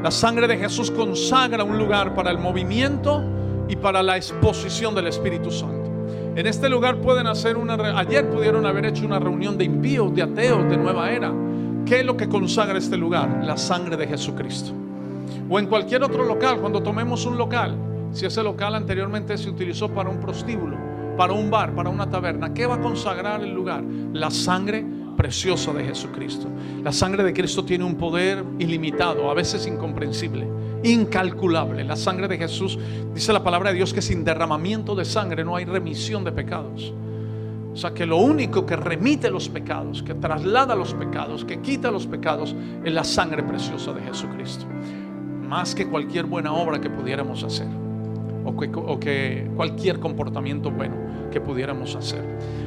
La sangre de Jesús consagra un lugar para el movimiento y para la exposición del Espíritu Santo. En este lugar pueden hacer ayer pudieron haber hecho una reunión de impíos, de ateos, de nueva era. ¿Qué es lo que consagra este lugar? La sangre de Jesucristo. O en cualquier otro local, cuando tomemos un local, si ese local anteriormente se utilizó para un prostíbulo, para un bar, para una taberna, ¿qué va a consagrar el lugar? La sangre preciosa de Jesucristo. La sangre de Cristo tiene un poder ilimitado, a veces incomprensible, incalculable. La sangre de Jesús, dice la palabra de Dios, que sin derramamiento de sangre no hay remisión de pecados. O sea que lo único que remite los pecados, que traslada los pecados, que quita los pecados, es la sangre preciosa de Jesucristo. Más que cualquier buena obra que pudiéramos hacer, o que cualquier comportamiento bueno que pudiéramos hacer.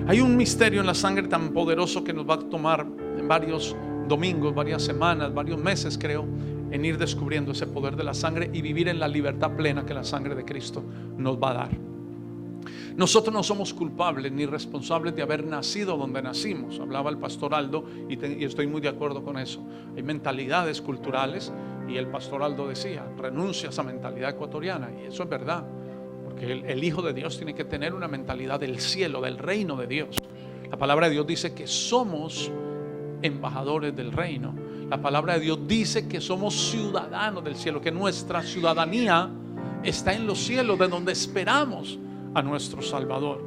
Hay un misterio en la sangre tan poderoso que nos va a tomar en varios domingos, varias semanas, varios meses, creo, en ir descubriendo ese poder de la sangre y vivir en la libertad plena que la sangre de Cristo nos va a dar. Nosotros no somos culpables ni responsables de haber nacido donde nacimos. Hablaba el pastor Aldo y estoy muy de acuerdo con eso. Hay mentalidades culturales y el pastor Aldo decía, renuncia a esa mentalidad ecuatoriana, y eso es verdad, porque el Hijo de Dios tiene que tener una mentalidad del cielo, del reino de Dios. La palabra de Dios dice que somos embajadores del reino. La palabra de Dios dice que somos ciudadanos del cielo, que nuestra ciudadanía está en los cielos, de donde esperamos a nuestro Salvador.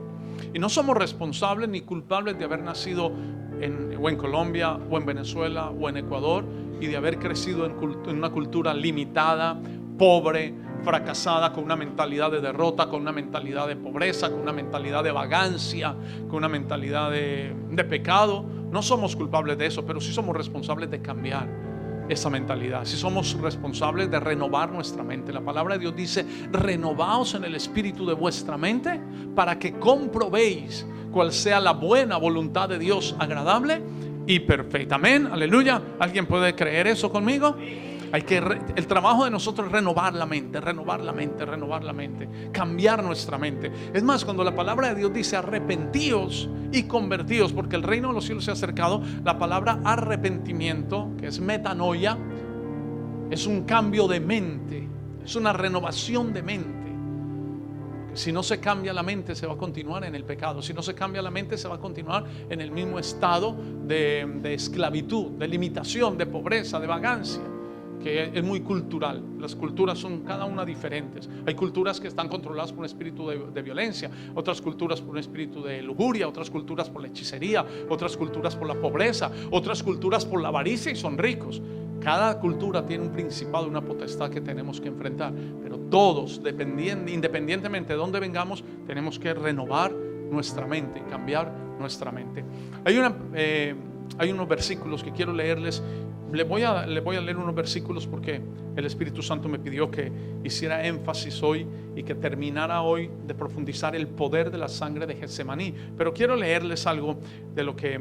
Y no somos responsables ni culpables de haber nacido o en Colombia, o en Venezuela, o en Ecuador, y de haber crecido en una cultura limitada, pobre, fracasada, con una mentalidad de derrota, con una mentalidad de pobreza, con una mentalidad de vagancia, con una mentalidad de pecado. No somos culpables de eso, pero sí somos responsables de cambiar esa mentalidad. Sí somos responsables de renovar nuestra mente. La palabra de Dios dice: renovaos en el espíritu de vuestra mente, para que comprobéis cuál sea la buena voluntad de Dios, agradable y perfecta. Amén, aleluya. ¿Alguien puede creer eso conmigo? El trabajo de nosotros es renovar la mente, cambiar nuestra mente. Es más, cuando la palabra de Dios dice arrepentíos y convertíos, porque el reino de los cielos se ha acercado, la palabra arrepentimiento, que es metanoia, es un cambio de mente, es una renovación de mente. Si no se cambia la mente, se va a continuar en el pecado. Si no se cambia la mente, se va a continuar en el mismo estado de esclavitud, de limitación, de pobreza, de vagancia, que es muy cultural. Las culturas son cada una diferentes. Hay culturas que están controladas por un espíritu de violencia, otras culturas por un espíritu de lujuria, otras culturas por la hechicería, otras culturas por la pobreza, otras culturas por la avaricia y son ricos. Cada cultura tiene un principado y una potestad que tenemos que enfrentar, pero todos, independientemente de dónde vengamos, tenemos que renovar nuestra mente, cambiar nuestra mente. Hay unos versículos que quiero leerles. Le voy a leer unos versículos porque el Espíritu Santo me pidió que hiciera énfasis hoy y que terminara hoy de profundizar el poder de la sangre de Getsemaní. Pero quiero leerles algo de lo que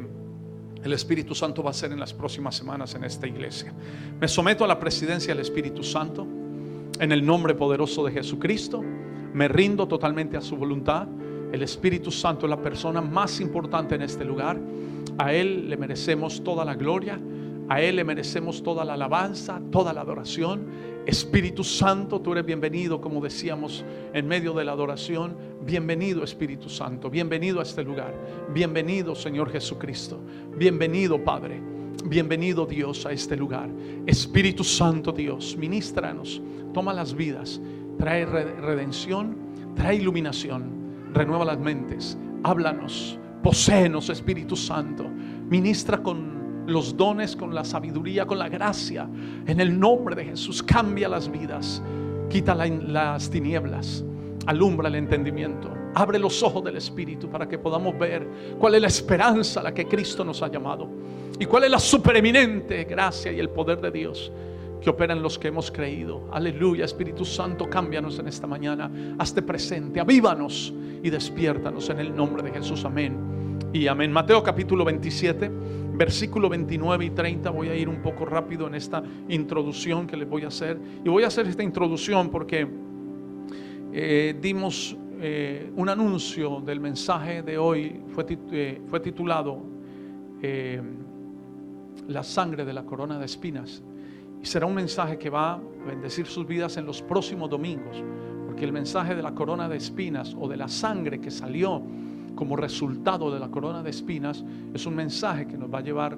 el Espíritu Santo va a hacer en las próximas semanas en esta iglesia. Me someto a la presidencia del Espíritu Santo en el nombre poderoso de Jesucristo. Me rindo totalmente a su voluntad. El Espíritu Santo es la persona más importante en este lugar. A Él le merecemos toda la gloria. A Él le merecemos toda la alabanza, toda la adoración. Espíritu Santo, tú eres bienvenido, como decíamos en medio de la adoración. Bienvenido, Espíritu Santo, bienvenido a este lugar. Bienvenido, Señor Jesucristo. Bienvenido, Padre. Bienvenido, Dios, a este lugar. Espíritu Santo, Dios, ministranos, toma las vidas, trae redención, trae iluminación, renueva las mentes, háblanos, poséenos, Espíritu Santo. Ministra con los dones, con la sabiduría, con la gracia, en el nombre de Jesús. Cambia las vidas, quita las tinieblas, alumbra el entendimiento, abre los ojos del Espíritu para que podamos ver cuál es la esperanza a la que Cristo nos ha llamado y cuál es la supereminente gracia y el poder de Dios que opera en los que hemos creído. Aleluya. Espíritu Santo, cámbianos en esta mañana, hazte presente, avívanos y despiértanos en el nombre de Jesús. Amén y amén. Mateo capítulo 27, versículo 29 y 30. Voy a ir un poco rápido en esta introducción que les voy a hacer. Y voy a hacer esta introducción porque dimos un anuncio del mensaje de hoy. Fue titulado La sangre de la corona de espinas. Y será un mensaje que va a bendecir sus vidas en los próximos domingos, porque el mensaje de la corona de espinas o de la sangre que salió como resultado de la corona de espinas es un mensaje que nos va a llevar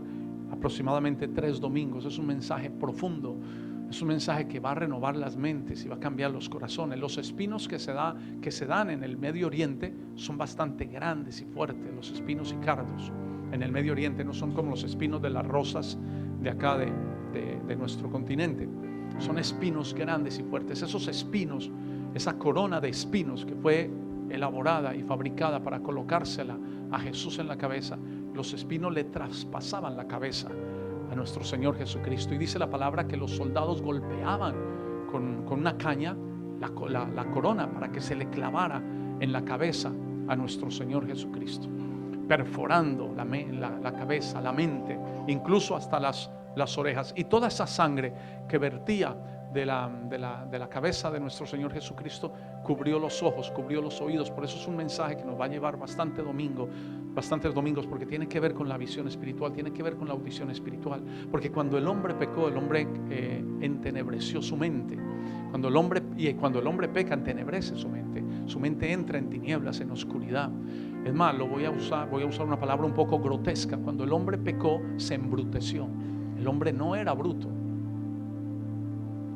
aproximadamente 3 domingos. Es un mensaje profundo, es un mensaje que va a renovar las mentes y va a cambiar los corazones. Los espinos que se dan en el Medio Oriente son bastante grandes y fuertes. Los espinos y cardos en el Medio Oriente no son como los espinos de las rosas de acá de nuestro continente. Son espinos grandes y fuertes. Esos espinos, esa corona de espinos que fue elaborada y fabricada para colocársela a Jesús en la cabeza, los espinos le traspasaban la cabeza a nuestro Señor Jesucristo. Y dice la palabra que los soldados golpeaban con una caña la corona para que se le clavara en la cabeza a nuestro Señor Jesucristo, perforando la cabeza, la mente, incluso hasta las orejas. Y toda esa sangre que vertía de la cabeza de nuestro Señor Jesucristo cubrió los ojos, cubrió los oídos. Por eso es un mensaje que nos va a llevar bastantes domingos, porque tiene que ver con la visión espiritual, tiene que ver con la audición espiritual. Porque cuando el hombre pecó, el hombre entenebreció su mente. Cuando el hombre peca, entenebrece su mente. Su mente entra en tinieblas, en oscuridad. Es más, voy a usar una palabra un poco grotesca. Cuando el hombre pecó, se embruteció. El hombre no era bruto.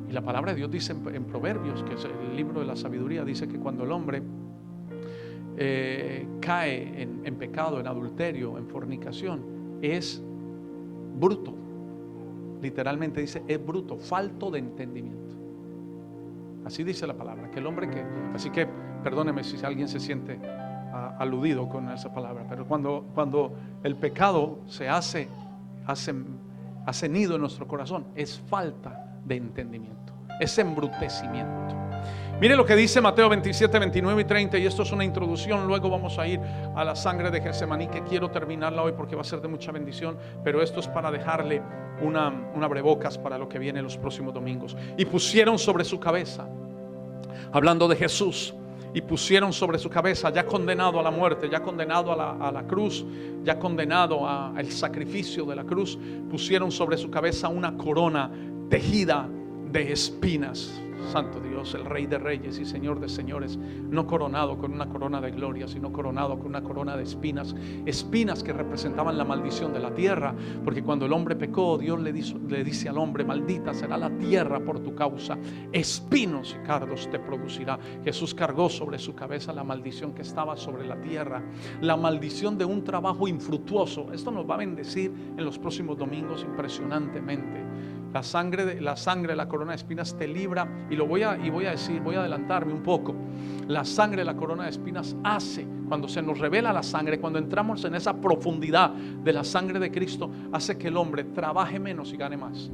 Y la palabra de Dios dice en Proverbios, que es el libro de la sabiduría, dice que cuando el hombre cae en pecado, en adulterio, en fornicación, es bruto. Literalmente dice, es bruto, falto de entendimiento. Así dice la palabra, que el hombre así que perdóneme si alguien se siente aludido con esa palabra, pero cuando el pecado se hace nido en nuestro corazón, es falta de entendimiento, es embrutecimiento. Mire lo que dice Mateo 27, 29 y 30, y esto es una introducción. Luego vamos a ir a la sangre de Getsemaní, que quiero terminarla hoy porque va a ser de mucha bendición, pero esto es para dejarle una abrebocas para lo que viene los próximos domingos. Y pusieron sobre su cabeza, hablando de Jesús, y pusieron sobre su cabeza, ya condenado a la muerte, ya condenado a la cruz, ya condenado al sacrificio de la cruz, pusieron sobre su cabeza una corona tejida de espinas. Santo Dios, el Rey de Reyes y Señor de Señores, no coronado con una corona de gloria, sino coronado con una corona de espinas. Espinas que representaban la maldición de la tierra, porque cuando el hombre pecó, Dios le dice al hombre: maldita será la tierra por tu causa, espinos y cardos te producirá. Jesús cargó sobre su cabeza la maldición que estaba sobre la tierra, la maldición de un trabajo infructuoso. Esto nos va a bendecir en los próximos domingos impresionantemente. La sangre, la corona de espinas te libra. Y voy a adelantarme un poco. La sangre de la corona de espinas hace, cuando se nos revela la sangre, cuando entramos en esa profundidad de la sangre de Cristo, hace que el hombre trabaje menos y gane más.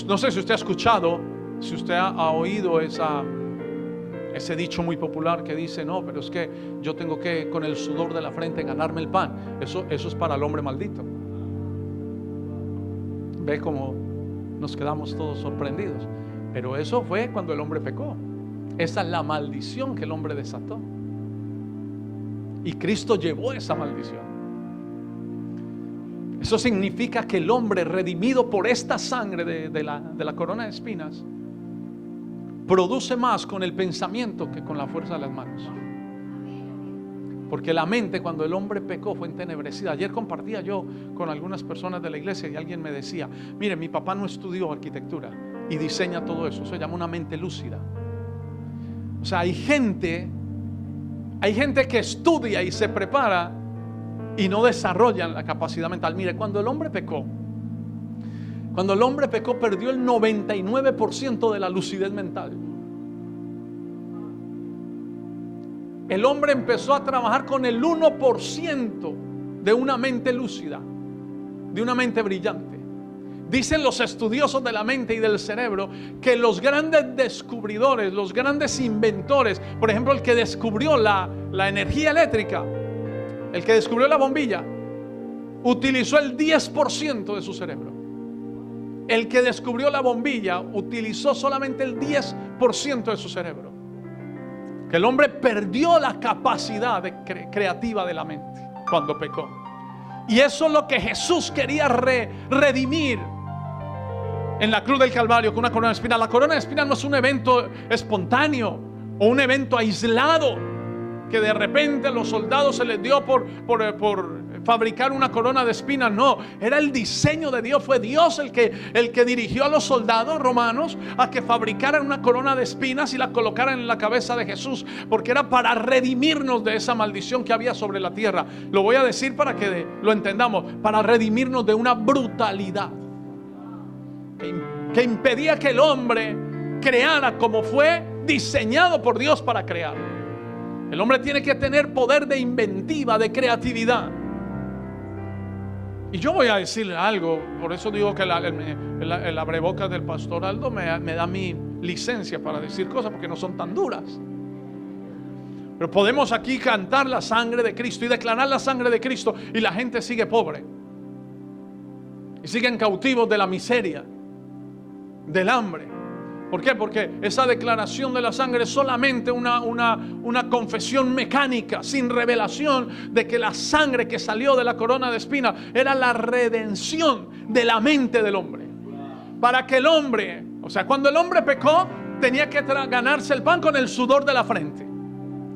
No sé si usted ha escuchado, si usted ha oído ese dicho muy popular que dice: no, pero es que yo tengo que con el sudor de la frente ganarme el pan. Eso es para el hombre maldito. Ve cómo nos quedamos todos sorprendidos. Pero eso fue cuando el hombre pecó. Esa es la maldición que el hombre desató. Y Cristo llevó esa maldición. Eso significa que el hombre redimido por esta sangre de la corona de espinas produce más con el pensamiento que con la fuerza de las manos. Porque la mente, cuando el hombre pecó, fue entenebrecida. Ayer compartía yo con algunas personas de la iglesia y alguien me decía: mire, mi papá no estudió arquitectura y diseña todo eso. Se llama una mente lúcida. O sea, hay gente que estudia y se prepara y no desarrollan la capacidad mental. Mire, cuando el hombre pecó, perdió el 99% de la lucidez mental. El hombre empezó a trabajar con el 1% de una mente lúcida, de una mente brillante. Dicen los estudiosos de la mente y del cerebro que los grandes descubridores, los grandes inventores, por ejemplo, el que descubrió la energía eléctrica, el que descubrió la bombilla, utilizó el 10% de su cerebro. El que descubrió la bombilla utilizó solamente el 10% de su cerebro. Que el hombre perdió la capacidad creativa de la mente cuando pecó. Y eso es lo que Jesús quería redimir. en la cruz del Calvario con una corona de espinas. La corona de espinas no es un evento espontáneo o un evento aislado que de repente a los soldados se les dio por fabricar una corona de espinas. No, era el diseño de Dios. Fue Dios el que dirigió a los soldados romanos a que fabricaran una corona de espinas y la colocaran en la cabeza de Jesús, porque era para redimirnos de esa maldición que había sobre la tierra. Lo voy a decir para que lo entendamos: para redimirnos de una brutalidad que impedía que el hombre creara como fue diseñado por Dios para crear. El hombre tiene que tener poder de inventiva, de creatividad. Y yo voy a decirle algo, por eso digo que el abrebocas del pastor Aldo me da mi licencia para decir cosas, porque no son tan duras. Pero podemos aquí cantar la sangre de Cristo y declarar la sangre de Cristo, y la gente sigue pobre y siguen cautivos de la miseria, del hambre. ¿Por qué? Porque esa declaración de la sangre es solamente una confesión mecánica, sin revelación de que la sangre que salió de la corona de espinas era la redención de la mente del hombre. Para que el hombre, o sea, cuando el hombre pecó, tenía que ganarse el pan con el sudor de la frente.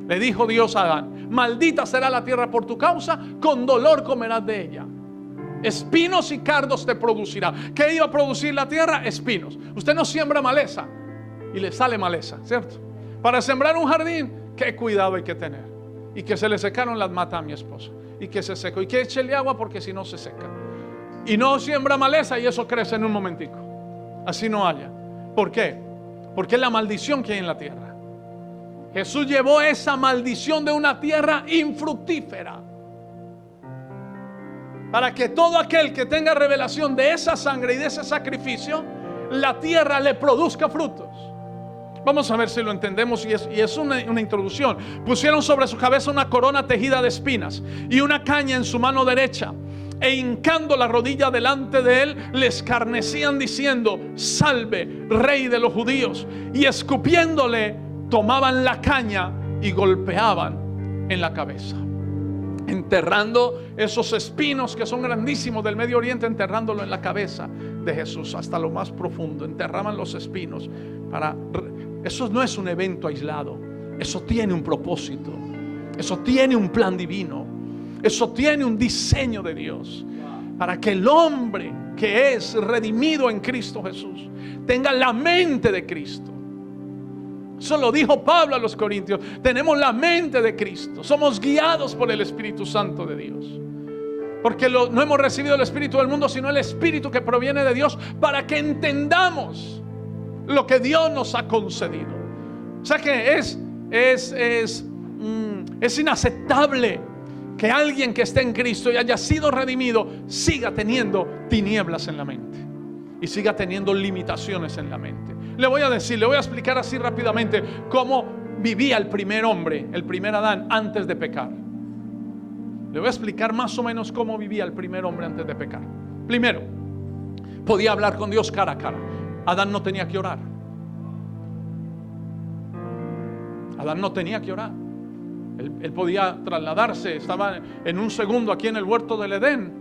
Le dijo Dios a Adán: maldita será la tierra por tu causa, con dolor comerás de ella. Espinos y cardos te producirá. ¿Qué iba a producir la tierra? Espinos. Usted no siembra maleza y le sale maleza, ¿cierto? Para sembrar un jardín, qué cuidado hay que tener. Y que se le secaron las matas a mi esposo, y que se secó, y que échele agua porque si no se seca. Y no siembra maleza y eso crece en un momentico. Así no haya. ¿Por qué? Porque es la maldición que hay en la tierra. Jesús llevó esa maldición de una tierra infructífera, para que todo aquel que tenga revelación de esa sangre y de ese sacrificio, la tierra le produzca frutos. Vamos a ver si lo entendemos, y es una introducción. Pusieron sobre su cabeza una corona tejida de espinas y una caña en su mano derecha, e hincando la rodilla delante de él, le escarnecían diciendo: salve, rey de los judíos. Y escupiéndole, tomaban la caña y golpeaban en la cabeza, enterrando esos espinos que son grandísimos del Medio Oriente, enterrándolo en la cabeza de Jesús hasta lo más profundo. Enterraban los espinos eso no es un evento aislado. Eso tiene un propósito. Eso tiene un plan divino. Eso tiene un diseño de Dios, para que el hombre que es redimido en Cristo Jesús tenga la mente de Cristo. Eso lo dijo Pablo a los Corintios: tenemos la mente de Cristo, somos guiados por el Espíritu Santo de Dios. Porque no hemos recibido el espíritu del mundo, sino el espíritu que proviene de Dios, para que entendamos lo que Dios nos ha concedido. O sea que es inaceptable que alguien que esté en Cristo y haya sido redimido siga teniendo tinieblas en la mente y siga teniendo limitaciones en la mente. Le voy a explicar así rápidamente cómo vivía el primer hombre, el primer Adán, antes de pecar. Le voy a explicar más o menos cómo vivía el primer hombre antes de pecar. Primero, podía hablar con Dios cara a cara. Adán no tenía que orar. Adán no tenía que orar. Él podía trasladarse, estaba en un segundo aquí en el huerto del Edén,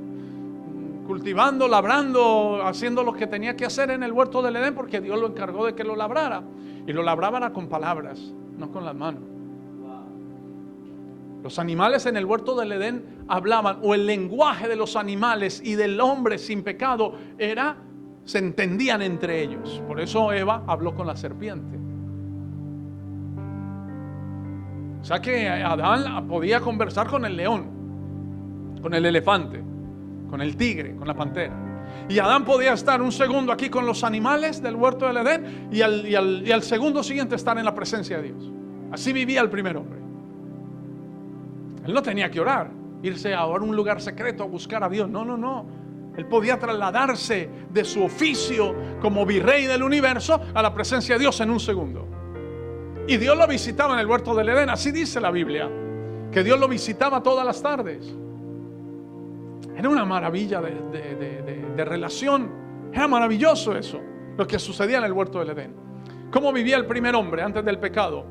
cultivando, labrando, haciendo lo que tenía que hacer en el huerto del Edén, porque Dios lo encargó de que lo labrara. Y lo labraba con palabras, no con las manos. Los animales en el huerto del Edén hablaban, o el lenguaje de los animales y del hombre sin pecado se entendían entre ellos. Por eso Eva habló con la serpiente. O sea que Adán podía conversar con el león, con el elefante, con el tigre, con la pantera. Y Adán podía estar un segundo aquí con los animales del huerto del Edén, y al segundo siguiente estar en la presencia de Dios. Así vivía el primer hombre. Él no tenía que orar, irse a un lugar secreto a buscar a Dios. No. Él podía trasladarse de su oficio como virrey del universo a la presencia de Dios en un segundo. Y Dios lo visitaba en el huerto del Edén. Así dice la Biblia, que Dios lo visitaba todas las tardes. Era una maravilla de relación. Era maravilloso eso, lo que sucedía en el huerto del Edén. ¿Cómo vivía el primer hombre antes del pecado?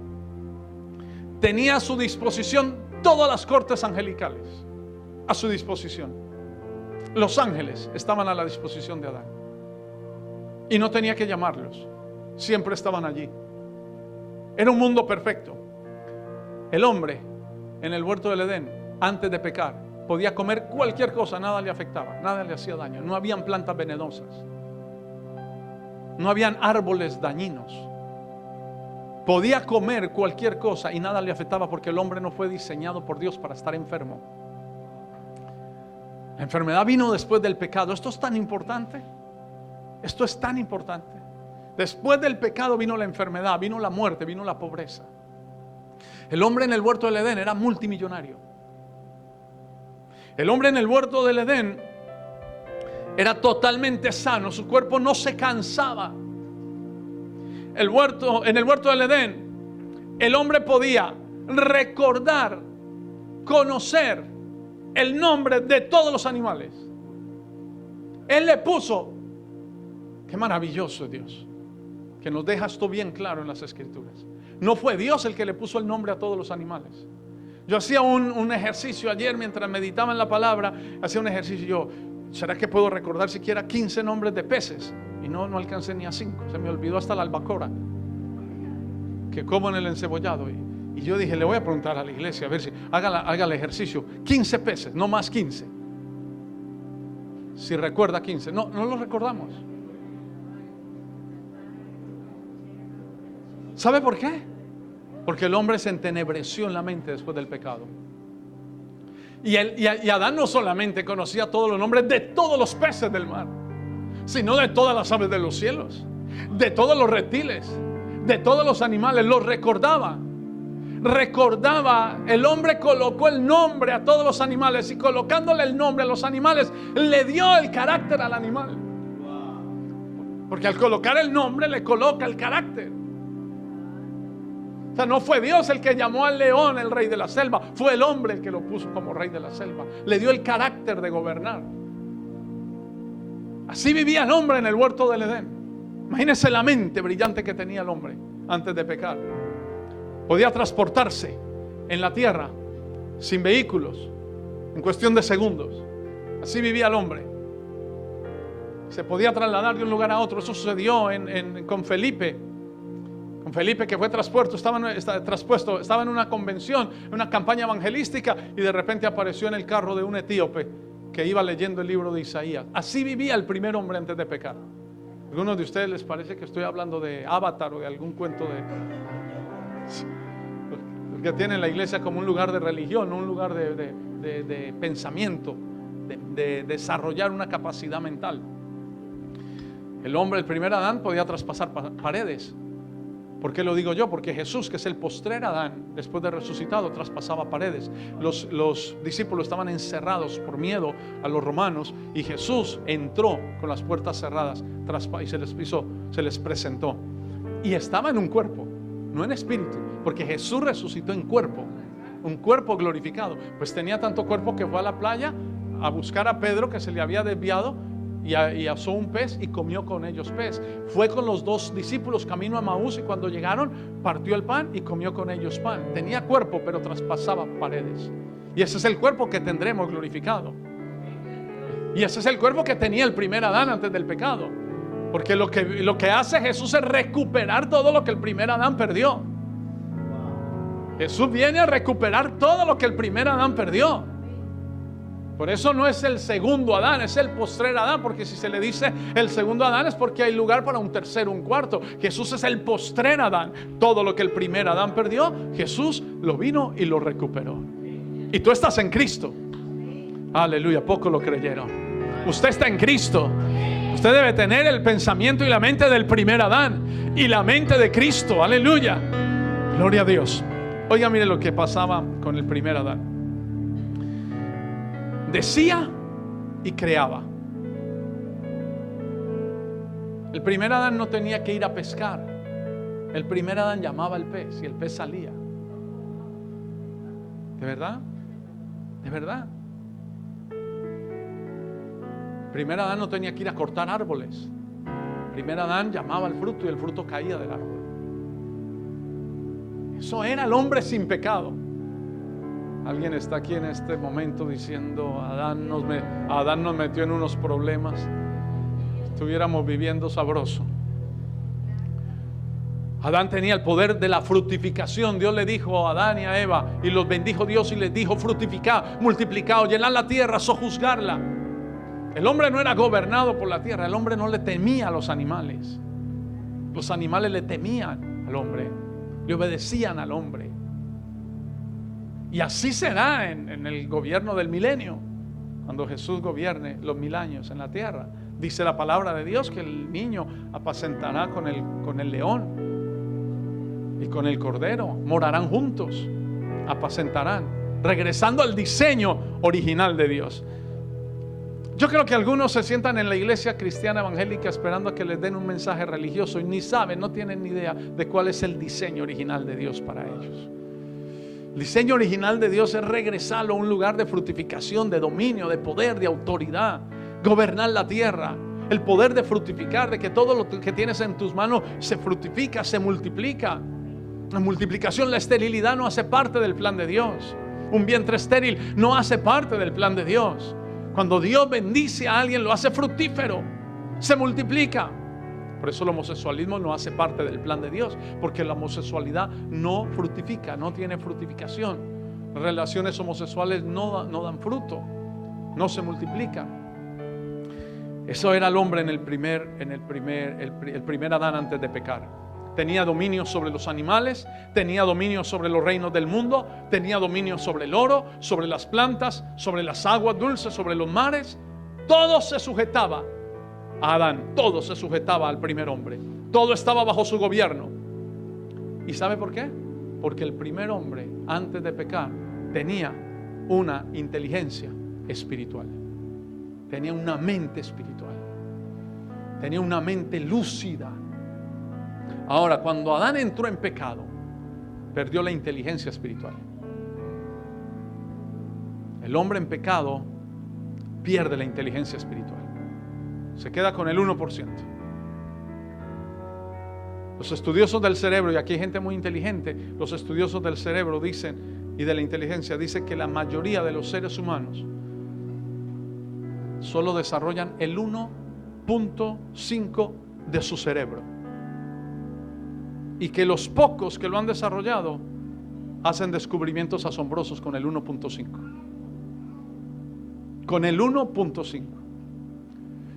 Tenía a su disposición todas las cortes angelicales. A su disposición. Los ángeles estaban a la disposición de Adán. Y no tenía que llamarlos. Siempre estaban allí. Era un mundo perfecto. El hombre en el huerto del Edén, antes de pecar, podía comer cualquier cosa, nada le afectaba, nada le hacía daño. No habían plantas venenosas. No habían árboles dañinos. Podía comer cualquier cosa y nada le afectaba, porque el hombre no fue diseñado por Dios para estar enfermo. La enfermedad vino después del pecado. Esto es tan importante. Esto es tan importante. Después del pecado vino la enfermedad, vino la muerte, vino la pobreza. El hombre en el huerto del Edén era multimillonario. El hombre en el huerto del Edén era totalmente sano, su cuerpo no se cansaba. En el huerto del Edén, el hombre podía recordar, conocer el nombre de todos los animales. Él le puso, qué maravilloso es Dios, que nos deja esto bien claro en las Escrituras. No fue Dios el que le puso el nombre a todos los animales. Yo hacía un ejercicio ayer mientras meditaba en la palabra. Hacía un ejercicio. Yo, ¿será que puedo recordar siquiera 15 nombres de peces? Y no alcancé ni a 5. Se me olvidó hasta la albacora, que como en el encebollado. Y yo dije, le voy a preguntar a la iglesia a ver si haga el ejercicio. 15 peces, no más 15. Si recuerda 15. No lo recordamos. ¿Sabe por qué? Porque el hombre se entenebreció en la mente después del pecado. Y Adán no solamente conocía todos los nombres de todos los peces del mar, sino de todas las aves de los cielos, de todos los reptiles, de todos los animales. Los recordaba. El hombre colocó el nombre a todos los animales, y colocándole el nombre a los animales le dio el carácter al animal. Porque al colocar el nombre le coloca el carácter. O sea, no fue Dios el que llamó al león el rey de la selva, fue el hombre el que lo puso como rey de la selva. Le dio el carácter de gobernar. Así vivía el hombre en el huerto del Edén. Imagínense la mente brillante que tenía el hombre antes de pecar. Podía transportarse en la tierra sin vehículos en cuestión de segundos. Así vivía el hombre. Se podía trasladar de un lugar a otro. Eso sucedió con Felipe. Con Felipe, que fue traspuesto, estaba en una convención, en una campaña evangelística, y de repente apareció en el carro de un etíope que iba leyendo el libro de Isaías. Así vivía el primer hombre antes de pecar. ¿A algunos de ustedes les parece que estoy hablando de Avatar o de algún cuento que tienen la iglesia como un lugar de religión, no un lugar de pensamiento, de desarrollar una capacidad mental? El primer Adán, podía traspasar paredes. ¿Por qué lo digo yo? Porque Jesús, que es el postrer Adán, después de resucitado, traspasaba paredes. Los discípulos estaban encerrados por miedo a los romanos, y Jesús entró con las puertas cerradas y se les presentó. Y estaba en un cuerpo, no en espíritu, porque Jesús resucitó en cuerpo, un cuerpo glorificado. Pues tenía tanto cuerpo que fue a la playa a buscar a Pedro, que se le había desviado, y asó un pez y comió con ellos pez. Fue con los 2 discípulos camino a Maús, y cuando llegaron partió el pan y comió con ellos pan. Tenía cuerpo, pero traspasaba paredes. Y ese es el cuerpo que tendremos glorificado. Y ese es el cuerpo que tenía el primer Adán antes del pecado. Porque lo que hace Jesús es recuperar todo lo que el primer Adán perdió. Jesús viene a recuperar todo lo que el primer Adán perdió. Por eso no es el segundo Adán, es el postrer Adán. Porque si se le dice el segundo Adán, es porque hay lugar para un tercero, un cuarto. Jesús es el postrer Adán. Todo lo que el primer Adán perdió, Jesús lo vino y lo recuperó. Y tú estás en Cristo. Aleluya, poco lo creyeron. Usted está en Cristo. Usted debe tener el pensamiento y la mente del primer Adán y la mente de Cristo. Aleluya, gloria a Dios. Oiga, mire lo que pasaba con el primer Adán. Decía y creaba. El primer Adán no tenía que ir a pescar. El primer Adán llamaba al pez y el pez salía. ¿De verdad? ¿De verdad? El primer Adán no tenía que ir a cortar árboles. El primer Adán llamaba al fruto y el fruto caía del árbol. Eso era el hombre sin pecado. Alguien está aquí en este momento diciendo: Adán nos metió en unos problemas. estuviéramos viviendo sabroso. Adán tenía el poder de la fructificación. Dios le dijo a Adán y a Eva, y los bendijo Dios y les dijo: fructificad, multiplicaos, llenad la tierra, sojuzgarla. El hombre no era gobernado por la tierra. El hombre no le temía a los animales. Los animales le temían al hombre, le obedecían al hombre. Y así será en el gobierno del milenio, cuando Jesús gobierne los 1000 años en la tierra. Dice la palabra de Dios que el niño apacentará con el león y con el cordero, morarán juntos, apacentarán, regresando al diseño original de Dios. Yo creo que algunos se sientan en la iglesia cristiana evangélica esperando a que les den un mensaje religioso y ni saben, no tienen ni idea de cuál es el diseño original de Dios para ellos. El diseño original de Dios es regresarlo a un lugar de fructificación, de dominio, de poder, de autoridad, gobernar la tierra. El poder de fructificar, de que todo lo que tienes en tus manos se fructifica, se multiplica. La multiplicación, la esterilidad no hace parte del plan de Dios. Un vientre estéril no hace parte del plan de Dios. Cuando Dios bendice a alguien, lo hace fructífero, se multiplica. Por eso el homosexualismo no hace parte del plan de Dios, porque la homosexualidad no fructifica, no tiene fructificación. Las relaciones homosexuales no dan fruto, no se multiplican. Eso era el hombre en el primer Adán antes de pecar. Tenía dominio sobre los animales, tenía dominio sobre los reinos del mundo, tenía dominio sobre el oro, sobre las plantas, sobre las aguas dulces, sobre los mares. Todo se sujetaba a Adán, todo se sujetaba al primer hombre. Todo estaba bajo su gobierno. ¿Y sabe por qué? Porque el primer hombre, antes de pecar, tenía una inteligencia espiritual. Tenía una mente espiritual. Tenía una mente lúcida. Ahora, cuando Adán entró en pecado, perdió la inteligencia espiritual. El hombre en pecado pierde la inteligencia espiritual. Se queda con el 1%. Los estudiosos del cerebro, y aquí hay gente muy inteligente, los estudiosos del cerebro dicen, y de la inteligencia, dicen que la mayoría de los seres humanos solo desarrollan el 1.5 de su cerebro. Y que los pocos que lo han desarrollado hacen descubrimientos asombrosos con el 1.5. Con el 1.5.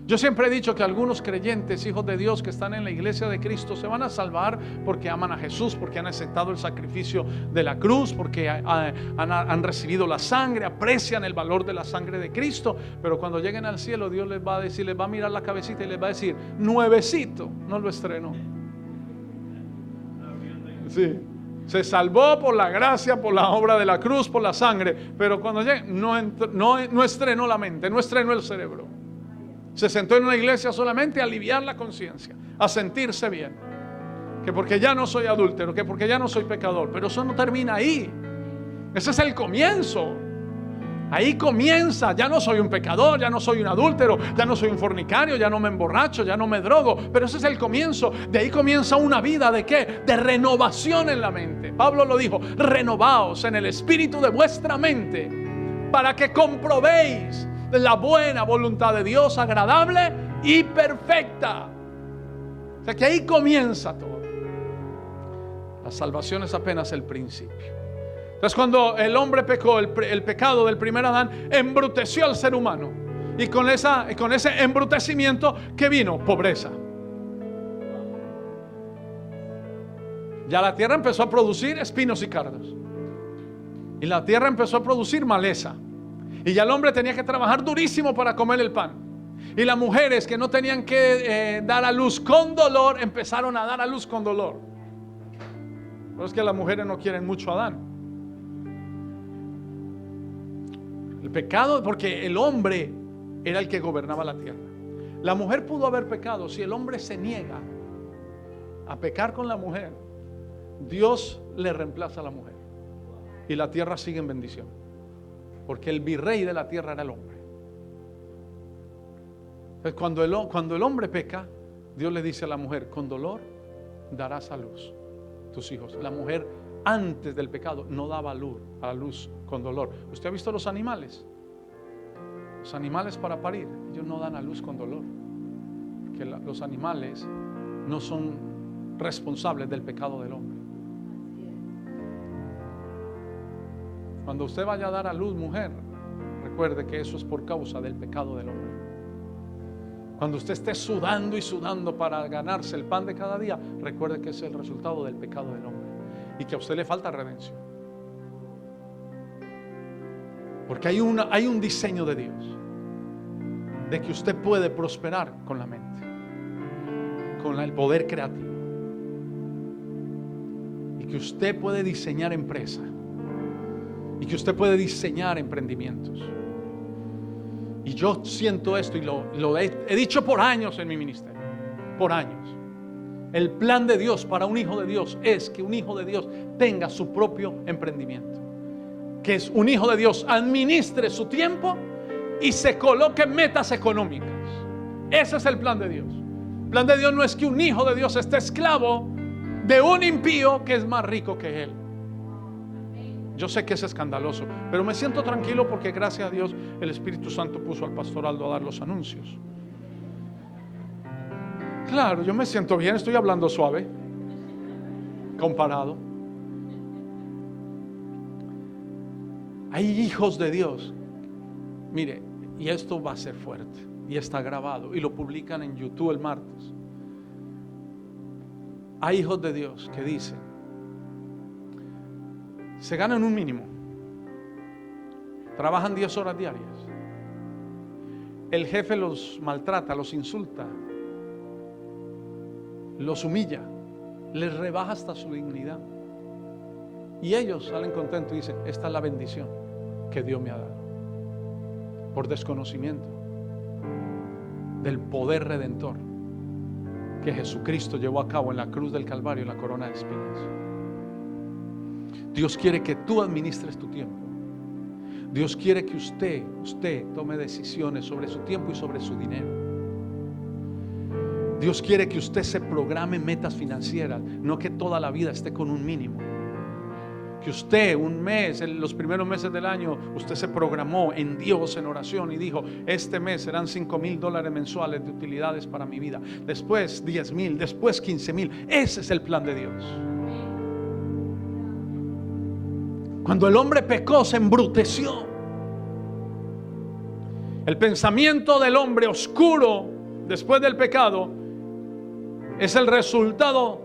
Yo siempre he dicho que algunos creyentes, hijos de Dios que están en la iglesia de Cristo, se van a salvar porque aman a Jesús, porque han aceptado el sacrificio de la cruz, porque han recibido la sangre, aprecian el valor de la sangre de Cristo. Pero cuando lleguen al cielo, Dios les va a decir, les va a mirar la cabecita y les va a decir: nuevecito, no lo estrenó. Sí, se salvó por la gracia, por la obra de la cruz, por la sangre. Pero cuando llegue, no estrenó la mente, no estrenó el cerebro. Se sentó en una iglesia solamente a aliviar la conciencia, a sentirse bien. Que porque ya no soy adúltero, que porque ya no soy pecador. Pero eso no termina ahí. Ese es el comienzo. Ahí comienza. Ya no soy un pecador, ya no soy un adúltero, ya no soy un fornicario, ya no me emborracho, ya no me drogo. Pero ese es el comienzo. De ahí comienza una vida ¿de qué? De renovación en la mente. Pablo lo dijo: renovaos en el espíritu de vuestra mente, para que comprobéis la buena voluntad de Dios, agradable y perfecta. O sea que ahí comienza todo. La salvación es apenas el principio. Entonces, cuando el hombre pecó, el pecado del primer Adán embruteció al ser humano. Y con ese embrutecimiento, ¿qué vino? Pobreza. Ya la tierra empezó a producir espinos y cardos. Y la tierra empezó a producir maleza. Y ya el hombre tenía que trabajar durísimo para comer el pan. Y las mujeres que no tenían que dar a luz con dolor, empezaron a dar a luz con dolor. Pero es que las mujeres no quieren mucho a Adán. El pecado, porque el hombre era el que gobernaba la tierra. La mujer pudo haber pecado. Si el hombre se niega a pecar con la mujer, Dios le reemplaza a la mujer y la tierra sigue en bendición, porque el virrey de la tierra era el hombre. Entonces, cuando el hombre peca, Dios le dice a la mujer: con dolor darás a luz tus hijos. La mujer antes del pecado no daba a luz con dolor. ¿Usted ha visto los animales? Los animales para parir, ellos no dan a luz con dolor, porque porque los animales no son responsables del pecado del hombre. Cuando usted vaya a dar a luz, mujer, recuerde que eso es por causa del pecado del hombre. Cuando usted esté sudando y sudando para ganarse el pan de cada día, recuerde que es el resultado del pecado del hombre y que a usted le falta redención. Porque hay un diseño de Dios de que usted puede prosperar con la mente, con el poder creativo, y que usted puede diseñar empresa, y que usted puede diseñar emprendimientos. Y yo siento esto y lo he dicho por años en mi ministerio, por años. El plan de Dios para un hijo de Dios es que un hijo de Dios tenga su propio emprendimiento, que es un hijo de Dios administre su tiempo y se coloque metas económicas. Ese es el plan de Dios. El plan de Dios no es que un hijo de Dios esté esclavo de un impío que es más rico que él. Yo sé que es escandaloso, pero me siento tranquilo porque gracias a Dios el Espíritu Santo puso al pastor Aldo a dar los anuncios. Claro, yo me siento bien, estoy hablando suave comparado. Hay hijos de Dios, mire, y esto va a ser fuerte y está grabado y lo publican en YouTube el martes. Hay hijos de Dios que dicen: se ganan un mínimo, trabajan 10 horas diarias, el jefe los maltrata, los insulta, los humilla, les rebaja hasta su dignidad, y ellos salen contentos y dicen: esta es la bendición que Dios me ha dado, por desconocimiento del poder redentor que Jesucristo llevó a cabo en la cruz del Calvario, en la corona de espinas. Dios quiere que tú administres tu tiempo. Dios quiere que usted tome decisiones sobre su tiempo y sobre su dinero. Dios quiere que usted se programe metas financieras, no que toda la vida esté con un mínimo. Que usted un mes, en los primeros meses del año, usted se programó en Dios, en oración, y dijo: este mes serán $5,000 mensuales de utilidades para mi vida. Después 10,000, después 15,000. Ese es el plan de Dios. Cuando el hombre pecó, se embruteció. El pensamiento del hombre oscuro después del pecado es el resultado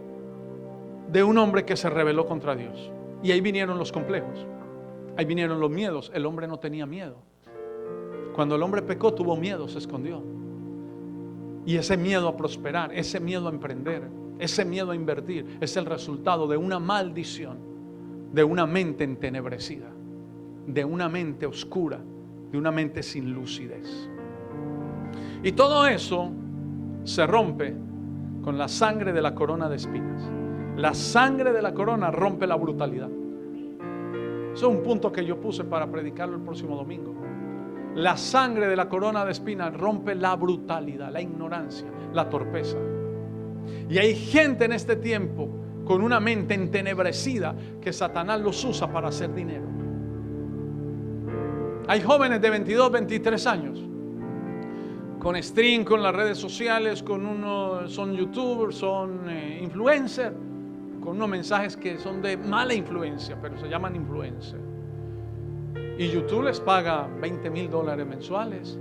de un hombre que se rebeló contra Dios. Y ahí vinieron los complejos, ahí vinieron los miedos. El hombre no tenía miedo. Cuando el hombre pecó, tuvo miedo, se escondió. Y ese miedo a prosperar, ese miedo a emprender, ese miedo a invertir, es el resultado de una maldición, de una mente entenebrecida, de una mente oscura, de una mente sin lucidez. Y todo eso se rompe con la sangre de la corona de espinas. La sangre de la corona rompe la brutalidad. Eso es un punto que yo puse para predicarlo el próximo domingo. La sangre de la corona de espinas rompe la brutalidad, la ignorancia, la torpeza. Y hay gente en este tiempo con una mente entenebrecida que Satanás los usa para hacer dinero. Hay jóvenes de 22, 23 años con stream, con las redes sociales, son youtubers, son influencers, con unos mensajes que son de mala influencia, pero se llaman influencers. Y YouTube les paga $20,000 mensuales,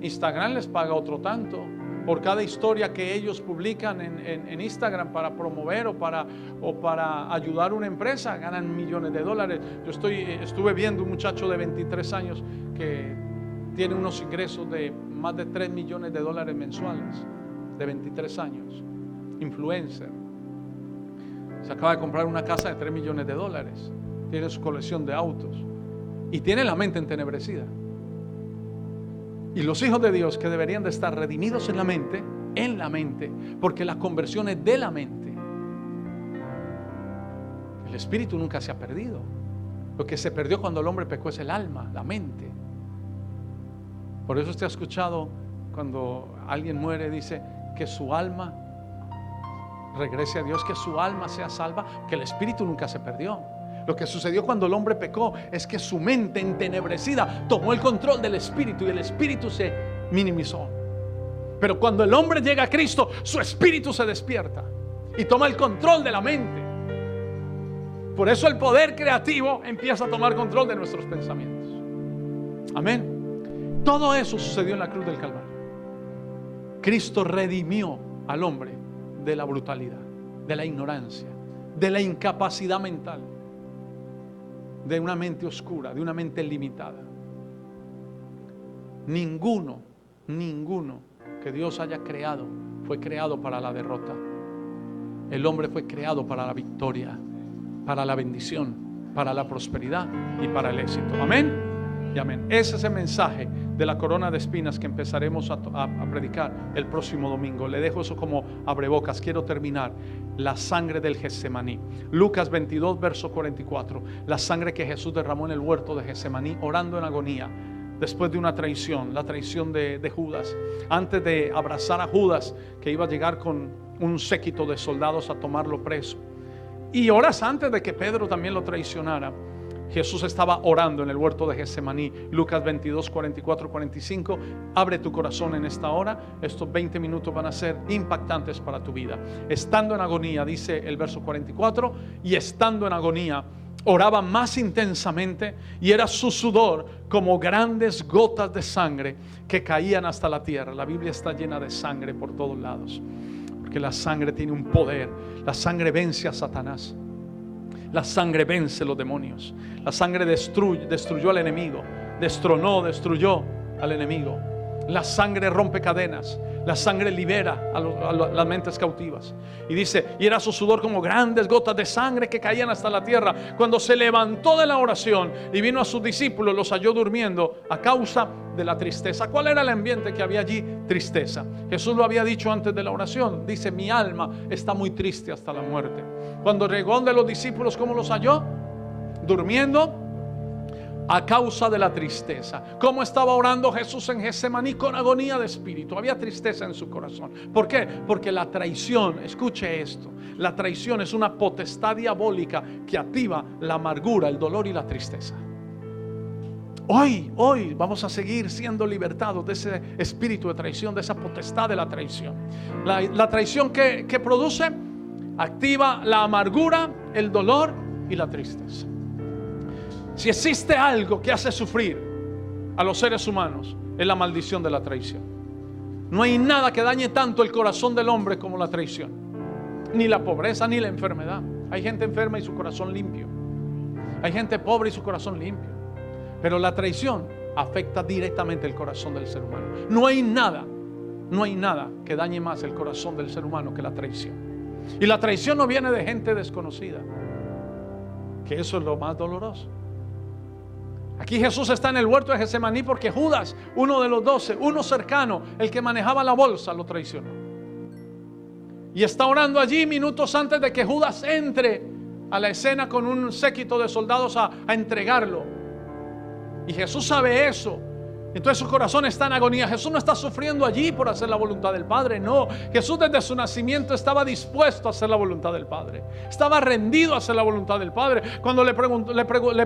Instagram les paga otro tanto por cada historia que ellos publican en Instagram para promover o para ayudar a una empresa. Ganan millones de dólares. Yo estuve viendo un muchacho de 23 años que tiene unos ingresos de más de $3 millones mensuales, de 23 años, influencer. Se acaba de comprar una casa de $3 millones, tiene su colección de autos y tiene la mente entenebrecida. Y los hijos de Dios, que deberían de estar redimidos en la mente, porque la conversión es de la mente. El espíritu nunca se ha perdido. Lo que se perdió cuando el hombre pecó es el alma, la mente. Por eso usted ha escuchado cuando alguien muere, dice que su alma regrese a Dios, que su alma sea salva, que el espíritu nunca se perdió. Lo que sucedió cuando el hombre pecó es que su mente entenebrecida tomó el control del espíritu y el espíritu se minimizó. Pero cuando el hombre llega a Cristo, su espíritu se despierta y toma el control de la mente. Por eso el poder creativo empieza a tomar control de nuestros pensamientos. Amén. Todo eso sucedió en la cruz del Calvario. Cristo redimió al hombre de la brutalidad, de la ignorancia, de la incapacidad mental, de una mente oscura, de una mente limitada. Ninguno que Dios haya creado fue creado para la derrota. El hombre fue creado para la victoria, para la bendición, para la prosperidad y para el éxito. Amén y amén. Ese es el mensaje de la corona de espinas que empezaremos a predicar el próximo domingo. Le dejo eso como abrebocas. Quiero terminar. La sangre del Getsemaní. Lucas 22 verso 44. La sangre que Jesús derramó en el huerto de Getsemaní, orando en agonía, después de una traición, la traición de Judas. Antes de abrazar a Judas, que iba a llegar con un séquito de soldados a tomarlo preso. Y horas antes de que Pedro también lo traicionara, Jesús estaba orando en el huerto de Getsemaní. Lucas 22, 44, 45. Abre tu corazón en esta hora. Estos 20 minutos van a ser impactantes para tu vida. Estando en agonía, dice el verso 44, y estando en agonía, oraba más intensamente, y era su sudor como grandes gotas de sangre que caían hasta la tierra. La Biblia está llena de sangre por todos lados, porque la sangre tiene un poder. La sangre vence a Satanás. La sangre vence los demonios. La sangre destruyó al enemigo. Destruyó al enemigo. La sangre rompe cadenas. La sangre libera a las mentes cautivas. Y dice, y era su sudor como grandes gotas de sangre que caían hasta la tierra. Cuando se levantó de la oración y vino a sus discípulos, los halló durmiendo a causa de la tristeza. ¿Cuál era el ambiente que había allí? Tristeza. Jesús lo había dicho antes de la oración. Dice, mi alma está muy triste hasta la muerte. Cuando llegó de los discípulos, ¿cómo los halló? Durmiendo a causa de la tristeza. ¿Cómo estaba orando Jesús en Getsemaní? Con agonía de espíritu. Había tristeza en su corazón. ¿Por qué? Porque la traición, escuche esto, la traición es una potestad diabólica que activa la amargura, el dolor y la tristeza. Hoy vamos a seguir siendo libertados de ese espíritu de traición, de esa potestad de la traición. La traición que produce, activa la amargura, el dolor y la tristeza. Si existe algo que hace sufrir a los seres humanos, es la maldición de la traición. No hay nada que dañe tanto el corazón del hombre como la traición. Ni la pobreza ni la enfermedad. Hay gente enferma y su corazón limpio. Hay gente pobre y su corazón limpio. Pero la traición afecta directamente el corazón del ser humano. No hay nada que dañe más el corazón del ser humano que la traición. Y la traición no viene de gente desconocida, que eso es lo más doloroso. Aquí Jesús está en el huerto de Getsemaní porque Judas, uno de los 12, uno cercano, el que manejaba la bolsa, lo traicionó. Y está orando allí minutos antes de que Judas entre a la escena con un séquito de soldados a entregarlo. Y Jesús sabe eso. Entonces su corazón está en agonía. Jesús no está sufriendo allí por hacer la voluntad del Padre, no. Jesús desde su nacimiento estaba dispuesto a hacer la voluntad del Padre. Estaba rendido a hacer la voluntad del Padre. Cuando le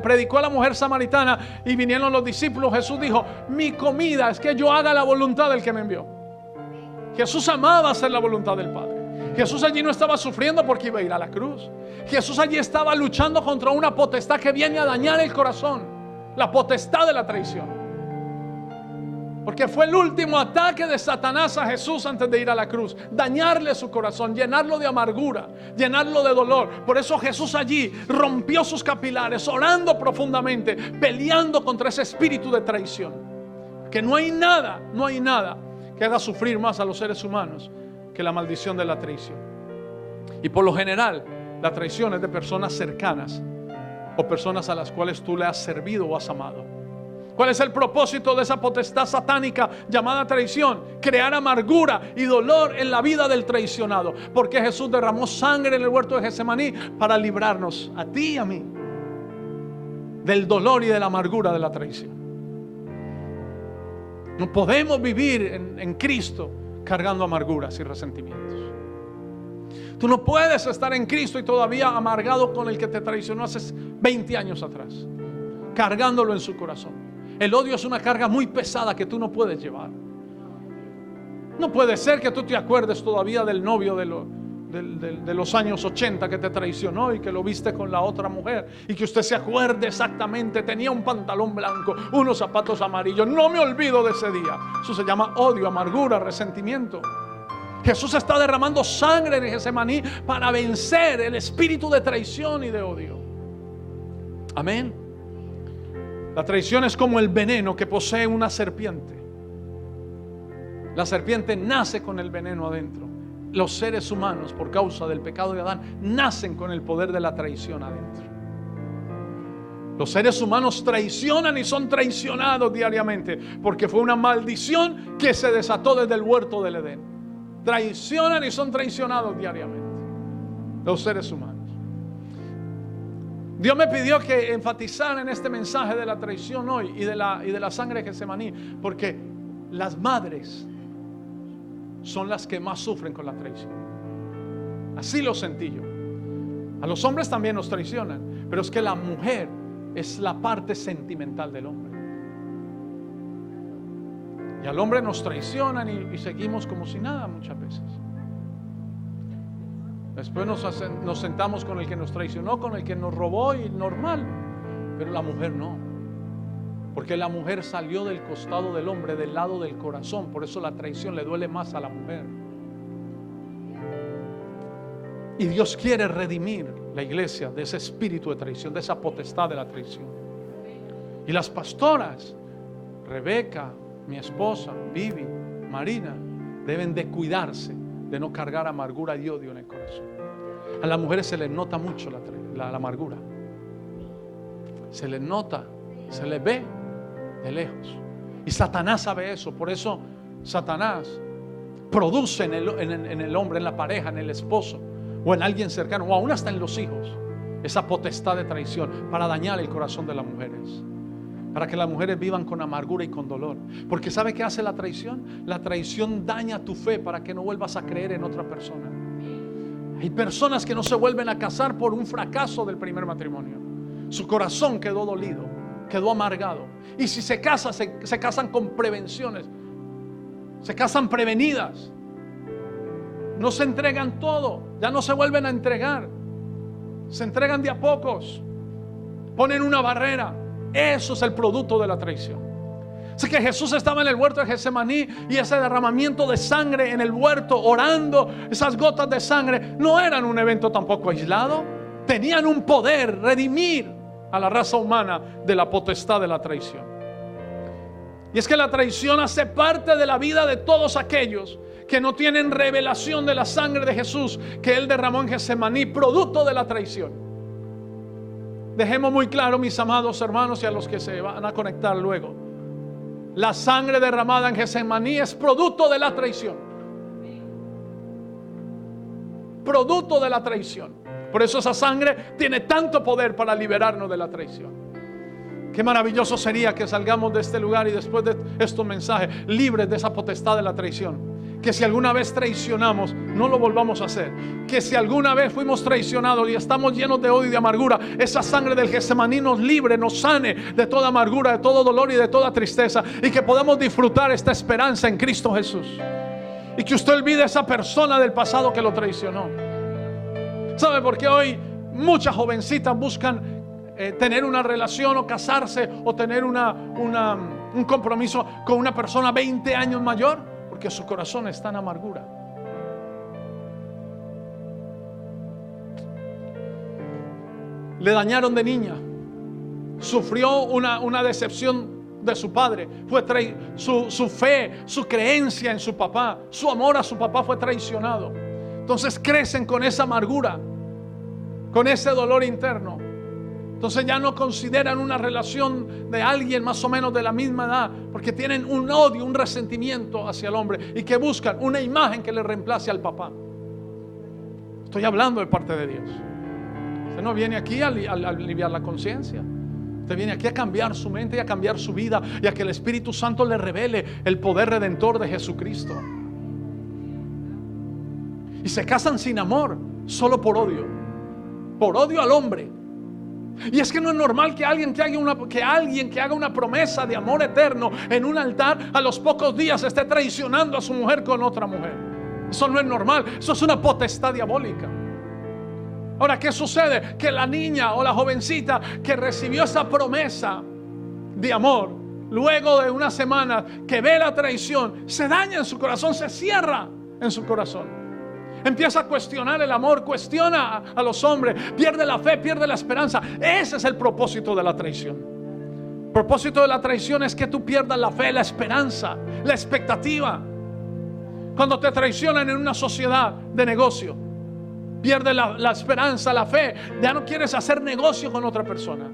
predicó a la mujer samaritana y vinieron los discípulos, Jesús dijo, mi comida es que yo haga la voluntad del que me envió. Jesús amaba hacer la voluntad del Padre. Jesús allí no estaba sufriendo porque iba a ir a la cruz. Jesús allí estaba luchando contra una potestad que viene a dañar el corazón. La potestad de la traición. Porque fue el último ataque de Satanás a Jesús antes de ir a la cruz. Dañarle su corazón, llenarlo de amargura, llenarlo de dolor. Por eso Jesús allí rompió sus capilares, orando profundamente, peleando contra ese espíritu de traición. Que no hay nada que haga sufrir más a los seres humanos que la maldición de la traición. Y por lo general, la traición es de personas cercanas o personas a las cuales tú le has servido o has amado. ¿Cuál es el propósito de esa potestad satánica llamada traición? Crear amargura y dolor en la vida del traicionado. Porque Jesús derramó sangre en el huerto de Getsemaní para librarnos, a ti y a mí, del dolor y de la amargura de la traición. No podemos vivir en Cristo cargando amarguras y resentimientos. Tú no puedes estar en Cristo y todavía amargado con el que te traicionó hace 20 años atrás, cargándolo en su corazón. El odio es una carga muy pesada que tú no puedes llevar. No puede ser que tú te acuerdes todavía del novio de los años 80 que te traicionó y que lo viste con la otra mujer, y que usted se acuerde exactamente, tenía un pantalón blanco, unos zapatos amarillos. No me olvido de ese día. Eso se llama odio, amargura, resentimiento. Jesús está derramando sangre en Getsemaní para vencer el espíritu de traición y de odio. Amén. La traición es como el veneno que posee una serpiente. La serpiente nace con el veneno adentro. Los seres humanos, por causa del pecado de Adán, nacen con el poder de la traición adentro. Los seres humanos traicionan y son traicionados diariamente, porque fue una maldición que se desató desde el huerto del Edén. Traicionan y son traicionados diariamente los seres humanos. Dios me pidió que enfatizara en este mensaje de la traición hoy y de la sangre de Getsemaní, porque las madres son las que más sufren con la traición. Así lo sentí yo. A los hombres también nos traicionan, pero es que la mujer es la parte sentimental del hombre. Y al hombre nos traicionan y seguimos como si nada muchas veces. Después nos sentamos con el que nos traicionó, con el que nos robó, y normal. Pero la mujer no. Porque la mujer salió del costado del hombre, del lado del corazón. Por eso la traición le duele más a la mujer. Y Dios quiere redimir la iglesia de ese espíritu de traición, de esa potestad de la traición. Y las pastoras, Rebeca, mi esposa, Vivi, Marina, deben de cuidarse de no cargar amargura y odio en el corazón. A las mujeres se les nota mucho la amargura. Se les nota, se les ve de lejos. Y Satanás sabe eso. Por eso Satanás produce en el hombre, en la pareja, en el esposo o en alguien cercano, o aún hasta en los hijos, esa potestad de traición para dañar el corazón de las mujeres, para que las mujeres vivan con amargura y con dolor. Porque ¿sabe qué hace la traición? La traición daña tu fe para que no vuelvas a creer en otra persona. Hay personas que no se vuelven a casar por un fracaso del primer matrimonio. Su corazón quedó dolido, quedó amargado. Y si se casan, se casan con prevenciones, se casan prevenidas. No se entregan todo, ya no se vuelven a entregar, se entregan de a pocos, ponen una barrera. Eso es el producto de la traición. Así que Jesús estaba en el huerto de Getsemaní, y ese derramamiento de sangre en el huerto, orando, esas gotas de sangre no eran un evento tampoco aislado. Tenían un poder, redimir a la raza humana de la potestad de la traición. Y es que la traición hace parte de la vida de todos aquellos que no tienen revelación de la sangre de Jesús que Él derramó en Getsemaní, producto de la traición. Dejemos muy claro, mis amados hermanos, y a los que se van a conectar luego, la sangre derramada en Getsemaní es producto de la traición. Producto de la traición. Por eso esa sangre tiene tanto poder para liberarnos de la traición. Qué maravilloso sería que salgamos de este lugar y después de estos mensajes libres de esa potestad de la traición. Que si alguna vez traicionamos, no lo volvamos a hacer. Que si alguna vez fuimos traicionados y estamos llenos de odio y de amargura, esa sangre del Getsemaní nos libre, nos sane de toda amargura, de todo dolor y de toda tristeza, y que podamos disfrutar esta esperanza en Cristo Jesús. Y que usted olvide a esa persona del pasado que lo traicionó. ¿Sabe por qué hoy muchas jovencitas buscan tener una relación o casarse o tener un compromiso con una persona 20 años mayor? Porque su corazón está en amargura. Le dañaron de niña, sufrió una decepción de su padre, su fe, su creencia en su papá, su amor a su papá fue traicionado. Entonces crecen con esa amargura, con ese dolor interno. Entonces ya no consideran una relación de alguien más o menos de la misma edad, porque tienen un odio, un resentimiento hacia el hombre, y que buscan una imagen que le reemplace al papá. Estoy hablando de parte de Dios. Usted no viene aquí a aliviar la conciencia. Usted viene aquí a cambiar su mente y a cambiar su vida, y a que el Espíritu Santo le revele el poder redentor de Jesucristo. Y se casan sin amor, solo por odio al hombre. Y es que no es normal que alguien que haga una promesa de amor eterno en un altar, a los pocos días esté traicionando a su mujer con otra mujer. Eso no es normal, eso es una potestad diabólica. Ahora, ¿qué sucede? Que la niña o la jovencita que recibió esa promesa de amor, luego de una semana que ve la traición, se daña en su corazón, se cierra en su corazón. Empieza a cuestionar el amor, cuestiona a los hombres, pierde la fe, pierde la esperanza. Ese es el propósito de la traición. El propósito de la traición es que tú pierdas la fe, la esperanza, la expectativa. Cuando te traicionan en una sociedad de negocio, pierdes la esperanza, la fe. Ya no quieres hacer negocio con otra persona.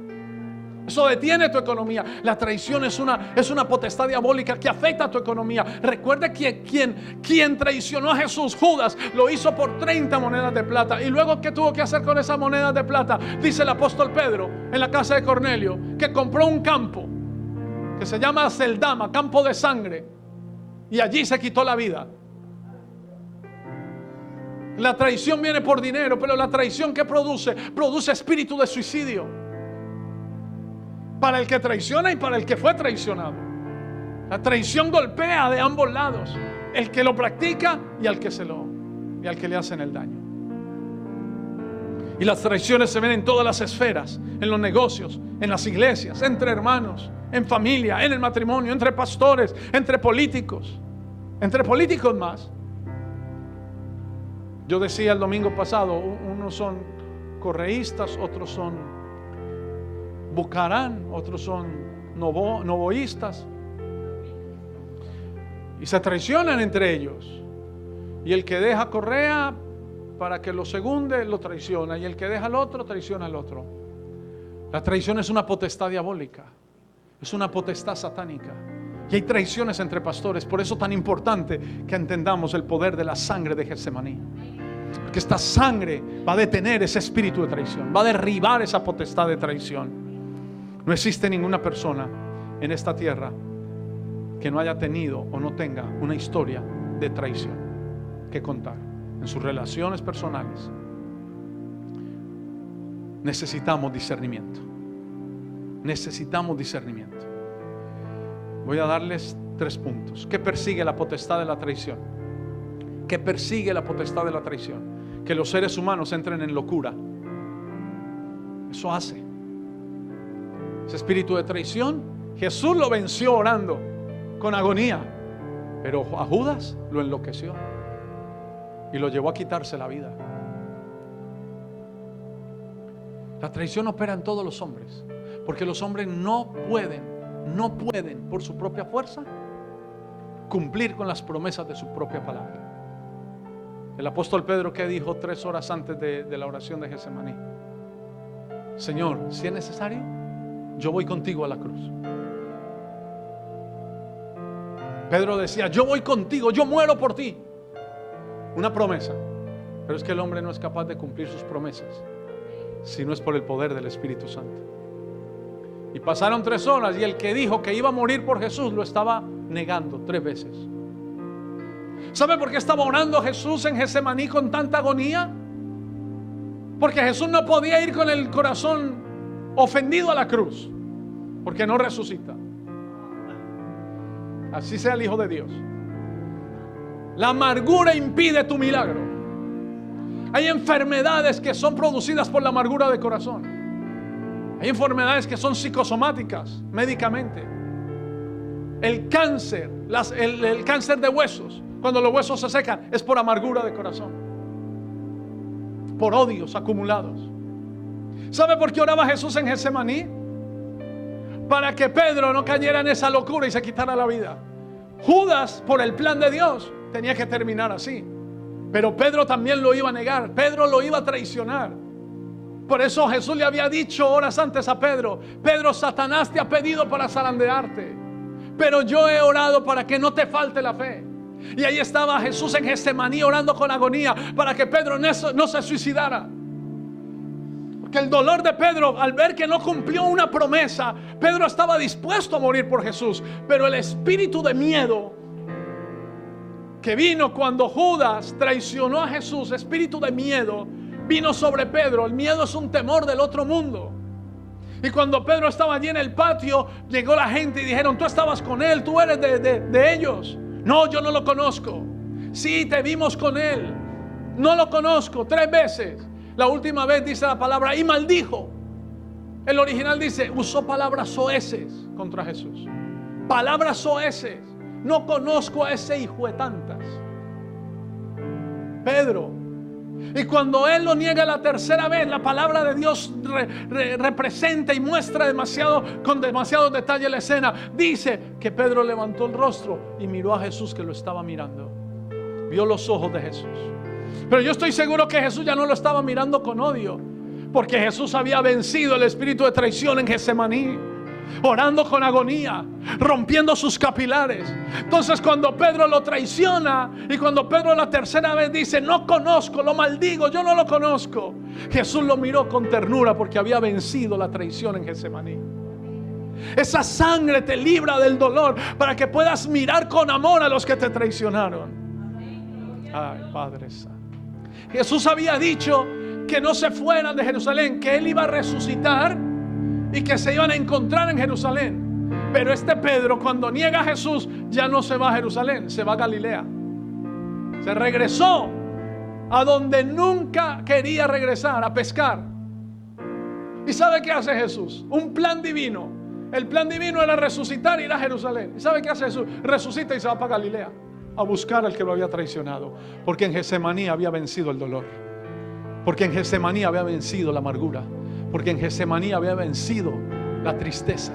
Eso detiene tu economía. La traición es una potestad diabólica que afecta a tu economía. Recuerda que quien traicionó a Jesús, Judas, lo hizo por 30 monedas de plata. Y luego, ¿qué tuvo que hacer con esas monedas de plata? Dice el apóstol Pedro en la casa de Cornelio que compró un campo que se llama Aceldama, campo de sangre, y allí se quitó la vida. La traición viene por dinero, pero la traición que produce espíritu de suicidio para el que traiciona y para el que fue traicionado. La traición golpea de ambos lados, el que lo practica y al que le hacen el daño. Y las traiciones se ven en todas las esferas, en los negocios, en las iglesias, entre hermanos, en familia, en el matrimonio, entre pastores, entre políticos más. Yo decía el domingo pasado, unos son correístas, otros son Bucarán, otros son novoístas, y se traicionan entre ellos. Y el que deja Correa para que lo segunde lo traiciona, y el que deja al otro traiciona al otro. La traición es una potestad diabólica, es una potestad satánica. Y hay traiciones entre pastores. Por eso es tan importante que entendamos el poder de la sangre de Getsemaní, porque esta sangre va a detener ese espíritu de traición, va a derribar esa potestad de traición. No existe ninguna persona en esta tierra que no haya tenido o no tenga una historia de traición que contar en sus relaciones personales. Necesitamos discernimiento. Necesitamos discernimiento. Voy a darles 3 puntos. ¿Qué persigue la potestad de la traición? ¿Qué persigue la potestad de la traición? Que los seres humanos entren en locura. Eso hace. Ese espíritu de traición, Jesús lo venció orando con agonía, pero a Judas lo enloqueció y lo llevó a quitarse la vida. La traición opera en todos los hombres, porque los hombres no pueden por su propia fuerza cumplir con las promesas de su propia palabra. El apóstol Pedro, ¿qué dijo 3 horas antes de la oración de Getsemaní? Señor, si es necesario, yo voy contigo a la cruz. Pedro decía, yo voy contigo, yo muero por ti. Una promesa. Pero es que el hombre no es capaz de cumplir sus promesas si no es por el poder del Espíritu Santo. Y pasaron 3 horas y el que dijo que iba a morir por Jesús lo estaba negando 3 veces. ¿Sabe por qué estaba orando Jesús en Getsemaní con tanta agonía? Porque Jesús no podía ir con el corazón ofendido a la cruz, porque no resucita. Así sea el Hijo de Dios. La amargura impide tu milagro. Hay enfermedades que son producidas por la amargura de corazón. Hay enfermedades que son psicosomáticas, médicamente. El cáncer, el cáncer de huesos, cuando los huesos se secan, es por amargura de corazón, por odios acumulados. ¿Sabe por qué oraba Jesús en Getsemaní? Para que Pedro no cayera en esa locura y se quitara la vida. Judas, por el plan de Dios, tenía que terminar así. Pero Pedro también lo iba a negar. Pedro lo iba a traicionar. Por eso Jesús le había dicho horas antes a Pedro: Pedro, Satanás te ha pedido para zarandearte, pero yo he orado para que no te falte la fe. Y ahí estaba Jesús en Getsemaní orando con agonía para que Pedro no se suicidara. Porque el dolor de Pedro al ver que no cumplió una promesa, Pedro estaba dispuesto a morir por Jesús, pero el espíritu de miedo que vino cuando Judas traicionó a Jesús, espíritu de miedo, vino sobre Pedro. El miedo es un temor del otro mundo. Y cuando Pedro estaba allí en el patio, llegó la gente y dijeron: tú estabas con él, tú eres de ellos. No, yo no lo conozco. Sí, te vimos con él. No lo conozco. 3 veces. La última vez dice la palabra y maldijo. El original dice, usó palabras soeces contra Jesús. Palabras soeces. No conozco a ese hijo de tantas. Pedro. Y cuando él lo niega la tercera vez, la palabra de Dios representa y muestra con demasiado detalle la escena. Dice que Pedro levantó el rostro y miró a Jesús, que lo estaba mirando. Vio los ojos de Jesús. Pero yo estoy seguro que Jesús ya no lo estaba mirando con odio, porque Jesús había vencido el espíritu de traición en Getsemaní, orando con agonía, rompiendo sus capilares. Entonces cuando Pedro lo traiciona, y cuando Pedro la tercera vez dice: no conozco, lo maldigo, yo no lo conozco, Jesús lo miró con ternura, porque había vencido la traición en Getsemaní. Esa sangre te libra del dolor, para que puedas mirar con amor a los que te traicionaron. Ay, Padre Santo. Jesús había dicho que no se fueran de Jerusalén, que Él iba a resucitar y que se iban a encontrar en Jerusalén. Pero este Pedro, cuando niega a Jesús, ya no se va a Jerusalén, se va a Galilea. Se regresó a donde nunca quería regresar, a pescar. ¿Y sabe qué hace Jesús? Un plan divino. El plan divino era resucitar y ir a Jerusalén. ¿Y sabe qué hace Jesús? Resucita y se va para Galilea a buscar al que lo había traicionado. Porque en Getsemaní había vencido el dolor. Porque en Getsemaní había vencido la amargura. Porque en Getsemaní había vencido la tristeza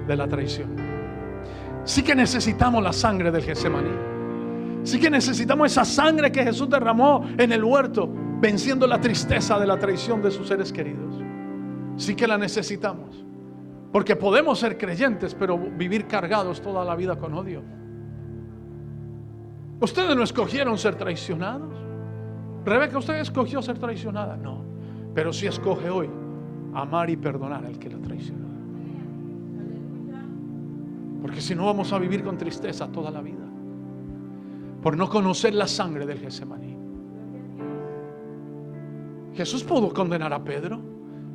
de la traición. Sí que necesitamos la sangre del Getsemaní. Sí que necesitamos esa sangre que Jesús derramó en el huerto, venciendo la tristeza de la traición de sus seres queridos. Sí que la necesitamos. Porque podemos ser creyentes, pero vivir cargados toda la vida con odio. ¿Ustedes no escogieron ser traicionados? Rebeca, ¿usted escogió ser traicionada? No. Pero sí escoge hoy amar y perdonar al que lo traicionó. Porque si no, vamos a vivir con tristeza toda la vida, por no conocer la sangre del Getsemaní. Jesús pudo condenar a Pedro,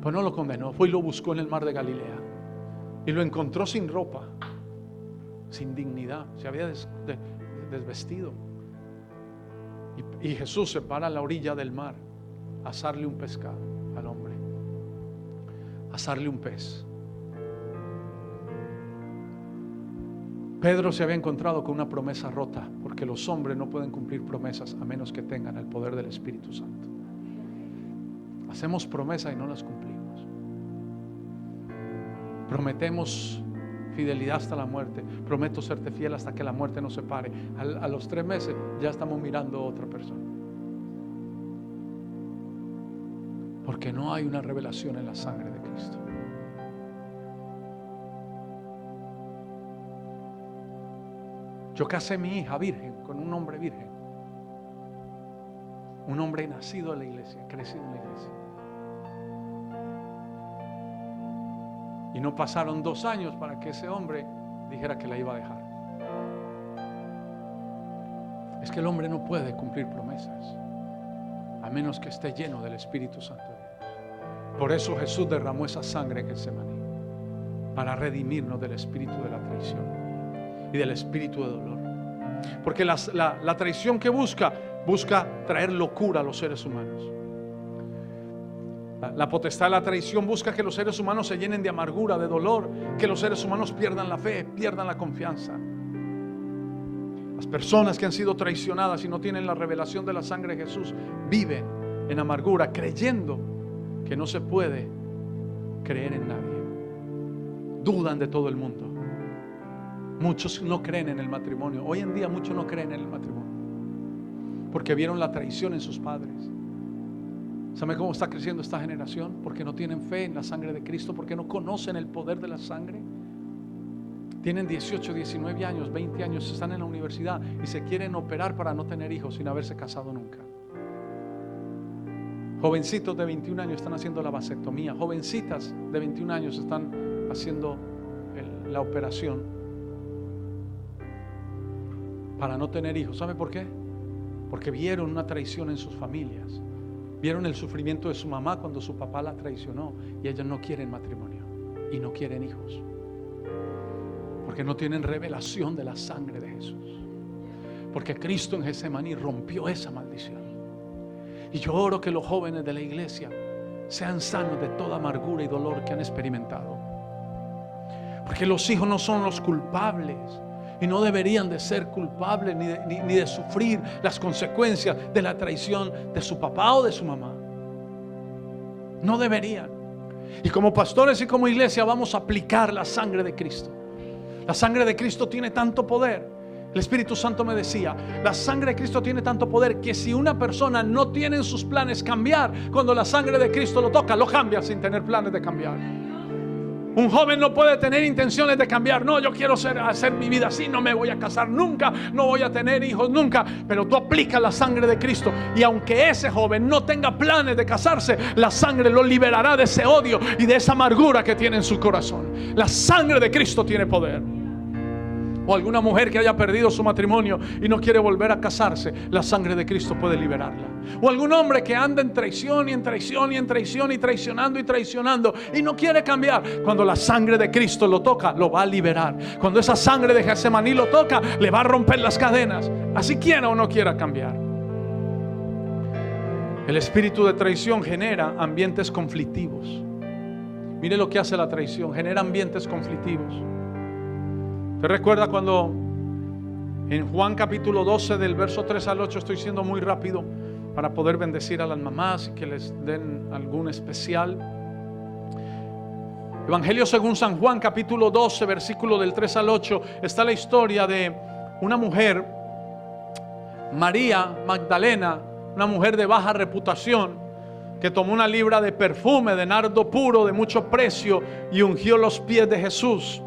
pues no lo condenó. Fue y lo buscó en el mar de Galilea y lo encontró sin ropa, sin dignidad. Se había desvestido. Y Jesús se para a la orilla del mar a asarle un pescado al hombre, a asarle un pez. Pedro se había encontrado con una promesa rota, porque los hombres no pueden cumplir promesas a menos que tengan el poder del Espíritu Santo. Hacemos promesas y no las cumplimos. Prometemos fidelidad hasta la muerte. Prometo serte fiel hasta que la muerte nos separe. A los 3 meses ya estamos mirando a otra persona, porque no hay una revelación en la sangre de Cristo. Yo casé a mi hija virgen con un hombre virgen, un hombre nacido en la iglesia, crecido en la iglesia. Y no pasaron 2 años para que ese hombre dijera que la iba a dejar. Es que el hombre no puede cumplir promesas a menos que esté lleno del Espíritu Santo de Dios. Por eso Jesús derramó esa sangre en Getsemaní, para redimirnos del espíritu de la traición y del espíritu de dolor. Porque la traición que busca traer locura a los seres humanos. La potestad de la traición busca que los seres humanos se llenen de amargura, de dolor, que los seres humanos pierdan la fe, pierdan la confianza. Las personas que han sido traicionadas y no tienen la revelación de la sangre de Jesús viven en amargura, creyendo que no se puede creer en nadie. Dudan de todo el mundo. Muchos no creen en el matrimonio. Hoy en día muchos no creen en el matrimonio porque vieron la traición en sus padres. ¿Sabe cómo está creciendo esta generación? Porque no tienen fe en la sangre de Cristo, porque no conocen el poder de la sangre. Tienen 18, 19 años, 20 años, están en la universidad y se quieren operar para no tener hijos sin haberse casado nunca. Jovencitos de 21 años están haciendo la vasectomía. Jovencitas de 21 años están haciendo la operación para no tener hijos. ¿Sabe por qué? Porque vieron una traición en sus familias. Vieron el sufrimiento de su mamá cuando su papá la traicionó y ellas no quieren matrimonio. y no quieren hijos, porque no tienen revelación de la sangre de Jesús. Porque Cristo en Getsemaní rompió esa maldición. Y yo oro que los jóvenes de la iglesia sean sanos de toda amargura y dolor que han experimentado. Porque los hijos no son los culpables y no deberían de ser culpables ni de sufrir las consecuencias de la traición de su papá o de su mamá. No deberían. Y como pastores y como iglesia vamos a aplicar la sangre de Cristo. La sangre de Cristo tiene tanto poder. El Espíritu Santo me decía, la sangre de Cristo tiene tanto poder que si una persona no tiene en sus planes cambiar, cuando la sangre de Cristo lo toca, lo cambia sin tener planes de cambiar. Un joven no puede tener intenciones de cambiar. No, yo quiero hacer mi vida así, no me voy a casar nunca, no voy a tener hijos nunca. Pero tú aplicas la sangre de Cristo y aunque ese joven no tenga planes de casarse, la sangre lo liberará de ese odio y de esa amargura que tiene en su corazón. La sangre de Cristo tiene poder. O alguna mujer que haya perdido su matrimonio y no quiere volver a casarse, la sangre de Cristo puede liberarla. O algún hombre que anda en traición y en traición y en traición y traicionando y no quiere cambiar. Cuando la sangre de Cristo lo toca, lo va a liberar. Cuando esa sangre de Getsemaní lo toca, le va a romper las cadenas, así quiera o no quiera cambiar. El espíritu de traición genera ambientes conflictivos. Mire lo que hace la traición, genera ambientes conflictivos. ¿Te recuerda cuando en Juan capítulo 12 del verso 3 al 8, estoy siendo muy rápido para poder bendecir a las mamás y que les den algún especial? Evangelio según San Juan capítulo 12 versículo del 3 al 8 está la historia de una mujer, María Magdalena, una mujer de baja reputación, que tomó una libra de perfume de nardo puro de mucho precio y ungió los pies de Jesús.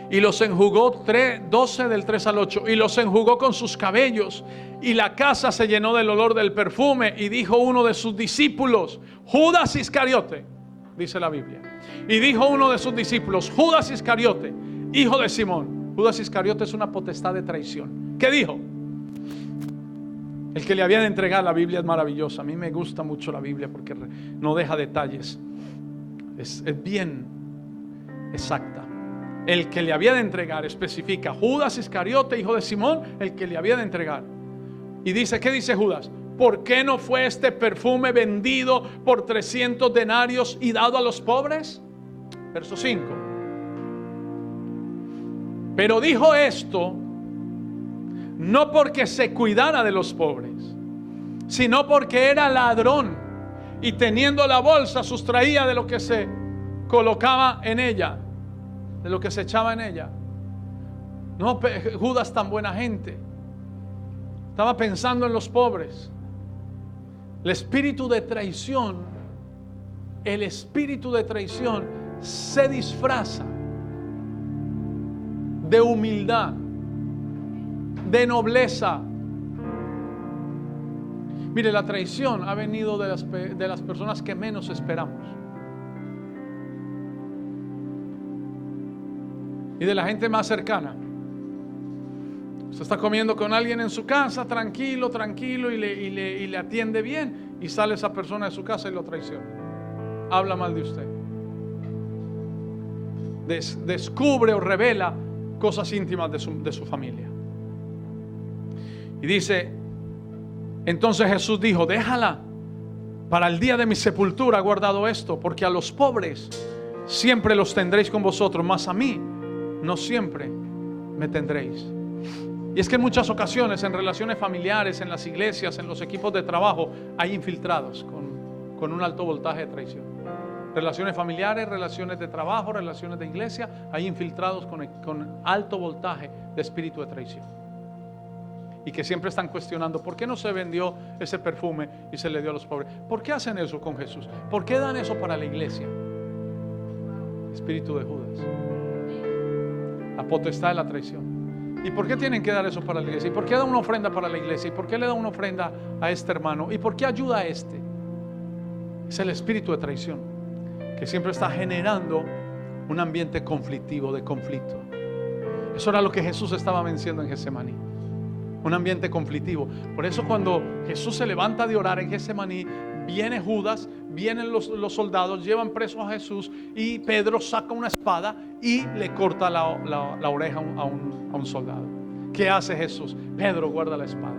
Y los enjugó, 12 del 3 al 8, y los enjugó con sus cabellos, y la casa se llenó del olor del perfume. Y dijo uno de sus discípulos, Judas Iscariote, dice la Biblia, y dijo uno de sus discípulos, Judas Iscariote, hijo de Simón. Judas Iscariote es una potestad de traición. ¿Qué dijo? El que le había de entregar. La Biblia es maravillosa. A mí me gusta mucho la Biblia porque no deja detalles. Es bien exacta. El que le había de entregar especifica, Judas Iscariote, hijo de Simón, el que le había de entregar. Y dice, ¿qué dice Judas? ¿Por qué no fue este perfume vendido por 300 denarios y dado a los pobres? Verso 5. Pero dijo esto no porque se cuidara de los pobres, sino porque era ladrón y teniendo la bolsa sustraía de lo que se colocaba en ella, de lo que se echaba en ella. No, Judas, tan buena gente, estaba pensando en los pobres. El espíritu de traición se disfraza de humildad, de nobleza. Mire, la traición ha venido de las personas que menos esperamos. Y de la gente más cercana. Usted está comiendo con alguien en su casa, tranquilo, y le atiende bien, y sale esa persona de su casa y lo traiciona. Habla mal de usted. Descubre o revela cosas íntimas de su familia. Y dice, entonces Jesús dijo, déjala, para el día de mi sepultura he guardado esto, porque a los pobres siempre los tendréis con vosotros, mas a mí no siempre me tendréis. Y es que en muchas ocasiones, en relaciones familiares, en las iglesias, en los equipos de trabajo, hay infiltrados con un alto voltaje de traición. Relaciones familiares, relaciones de trabajo, relaciones de iglesia, hay infiltrados con alto voltaje de espíritu de traición. Y que siempre están cuestionando, ¿por qué no se vendió ese perfume y se le dio a los pobres? ¿Por qué hacen eso con Jesús? ¿Por qué dan eso para la iglesia? Espíritu de Judas, la potestad de la traición. ¿Y por qué tienen que dar eso para la iglesia? ¿Y por qué da una ofrenda para la iglesia? ¿Y por qué le da una ofrenda a este hermano? ¿Y por qué ayuda a este? Es el espíritu de traición que siempre está generando un ambiente conflictivo, de conflicto. Eso era lo que Jesús estaba venciendo en Getsemaní. Un ambiente conflictivo. Por eso cuando Jesús se levanta de orar en Getsemaní, viene Judas, vienen los soldados, llevan preso a Jesús y Pedro saca una espada y le corta la oreja a un soldado. ¿Qué hace Jesús? Pedro guarda la espada.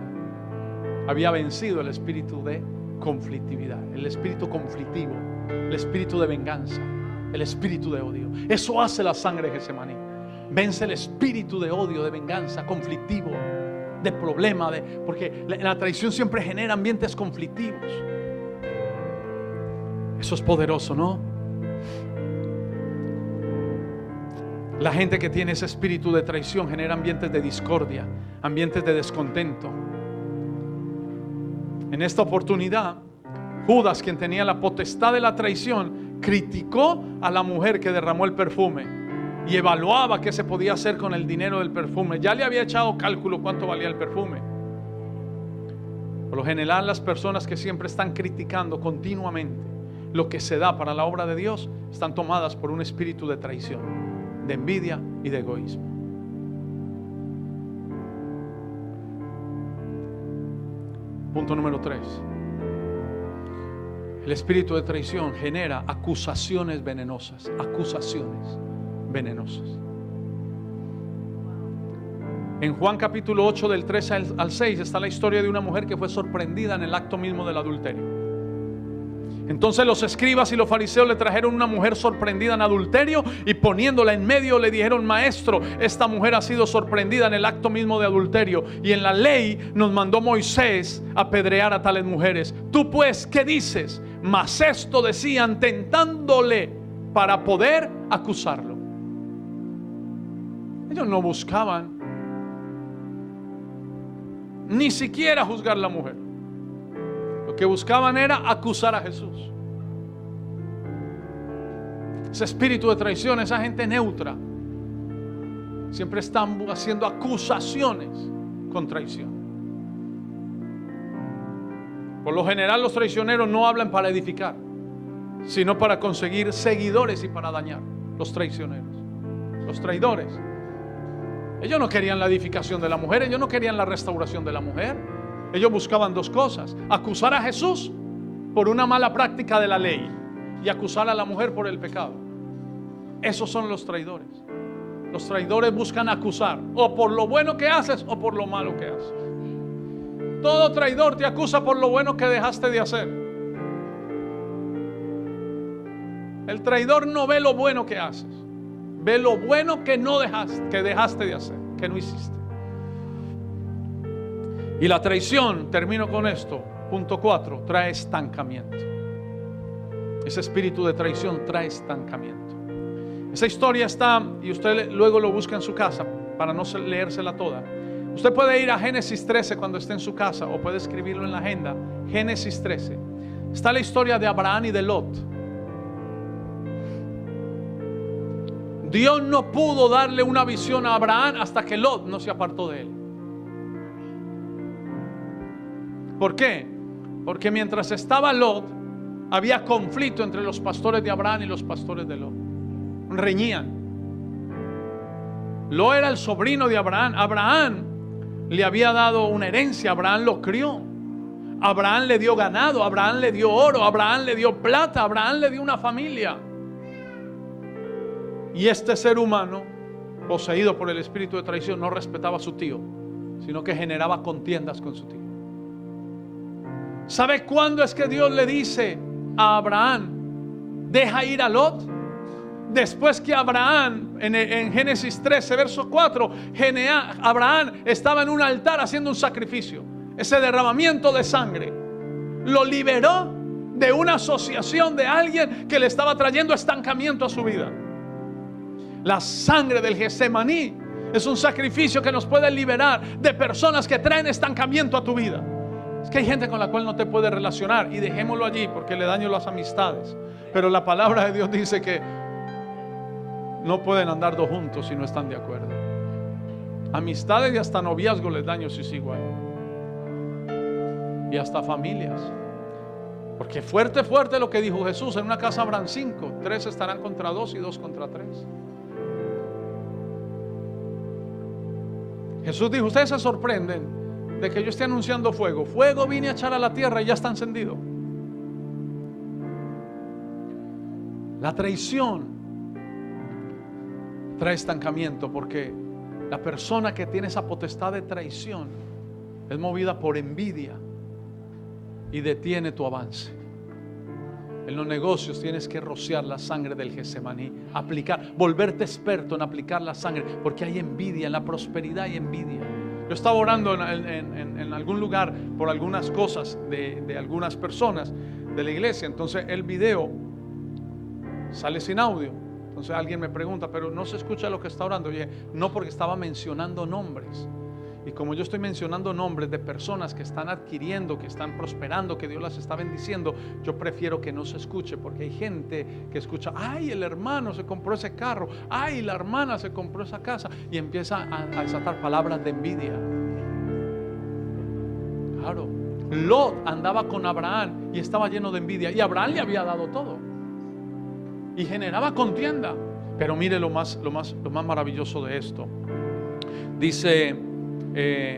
Había vencido el espíritu de conflictividad, el espíritu conflictivo, el espíritu de venganza, el espíritu de odio. Eso hace la sangre de Getsemaní. Vence el espíritu de odio, de venganza, conflictivo, de problema, porque la traición siempre genera ambientes conflictivos. Eso es poderoso, ¿no? La gente que tiene ese espíritu de traición genera ambientes de discordia, ambientes de descontento. En esta oportunidad, Judas, quien tenía la potestad de la traición, criticó a la mujer que derramó el perfume y evaluaba qué se podía hacer con el dinero del perfume. Ya le había echado cálculo cuánto valía el perfume. Por lo general, las personas que siempre están criticando continuamente lo que se da para la obra de Dios están tomadas por un espíritu de traición, de envidia y de egoísmo. Punto número 3. El espíritu de traición genera acusaciones venenosas. Acusaciones venenosas. En Juan capítulo 8 del 3 al 6 está la historia de una mujer que fue sorprendida en el acto mismo del adulterio. Entonces los escribas y los fariseos le trajeron una mujer sorprendida en adulterio y poniéndola en medio le dijeron: Maestro, esta mujer ha sido sorprendida en el acto mismo de adulterio y en la ley nos mandó Moisés apedrear a tales mujeres. Tú pues, ¿qué dices? Mas esto decían tentándole para poder acusarlo. Ellos no buscaban ni siquiera juzgar a la mujer. Lo que buscaban era acusar a Jesús. Ese espíritu de traición, esa gente neutra, siempre están haciendo acusaciones con traición. Por lo general, los traicioneros no hablan para edificar, sino para conseguir seguidores y para dañar. Los traicioneros, los traidores, ellos no querían la edificación de la mujer, ellos no querían la restauración de la mujer. Ellos buscaban dos cosas: acusar a Jesús por una mala práctica de la ley y acusar a la mujer por el pecado. Esos son los traidores. Los traidores buscan acusar o por lo bueno que haces o por lo malo que haces. Todo traidor te acusa por lo bueno que dejaste de hacer. El traidor no ve lo bueno que haces, ve lo bueno que no dejaste, que dejaste de hacer, que no hiciste. Y la traición, termino con esto, punto 4, trae estancamiento. Ese espíritu de traición trae estancamiento. Esa historia está, y usted luego lo busca en su casa para no leérsela toda. Usted puede ir a Génesis 13 cuando esté en su casa, o puede escribirlo en la agenda. Génesis 13. Está la historia de Abraham y de Lot. Dios no pudo darle una visión a Abraham hasta que Lot no se apartó de él. ¿Por qué? Porque mientras estaba Lot, había conflicto entre los pastores de Abraham y los pastores de Lot. Reñían. Lot era el sobrino de Abraham. Abraham le había dado una herencia. Abraham lo crió. Abraham le dio ganado. Abraham le dio oro. Abraham le dio plata. Abraham le dio una familia. Y este ser humano, poseído por el espíritu de traición, no respetaba a su tío, sino que generaba contiendas con su tío. ¿Sabe cuándo es que Dios le dice a Abraham: deja ir a Lot? Después que Abraham, en Génesis 13, verso 4, Abraham estaba en un altar haciendo un sacrificio. Ese derramamiento de sangre lo liberó de una asociación de alguien que le estaba trayendo estancamiento a su vida. La sangre del Getsemaní es un sacrificio que nos puede liberar de personas que traen estancamiento a tu vida. Es que hay gente con la cual no te puedes relacionar, y dejémoslo allí porque le daño las amistades. Pero la palabra de Dios dice que no pueden andar dos juntos si no están de acuerdo. Amistades y hasta noviazgo les daño si sigo ahí. Y hasta familias. Porque fuerte lo que dijo Jesús: en una casa habrán 5, 3 estarán contra 2 y 2 contra 3. Jesús dijo: ustedes se sorprenden de que yo esté anunciando fuego. Fuego vine a echar a la tierra y ya está encendido. La traición trae estancamiento, porque la persona que tiene esa potestad de traición es movida por envidia y detiene tu avance. En los negocios tienes que rociar la sangre del Getsemaní, volverte experto en aplicar la sangre, porque hay envidia. En la prosperidad hay envidia. Yo estaba orando en algún lugar por algunas cosas de algunas personas de la iglesia. Entonces el video sale sin audio. Entonces alguien me pregunta, pero no se escucha lo que está orando. Y dije, no, porque estaba mencionando nombres. Y como yo estoy mencionando nombres de personas que están adquiriendo, que están prosperando, que Dios las está bendiciendo, yo prefiero que no se escuche, porque hay gente que escucha, ay, el hermano se compró ese carro, ay, la hermana se compró esa casa, y empieza a desatar palabras de envidia. Claro, Lot andaba con Abraham y estaba lleno de envidia, y Abraham le había dado todo y generaba contienda. Pero mire lo más maravilloso de esto. Dice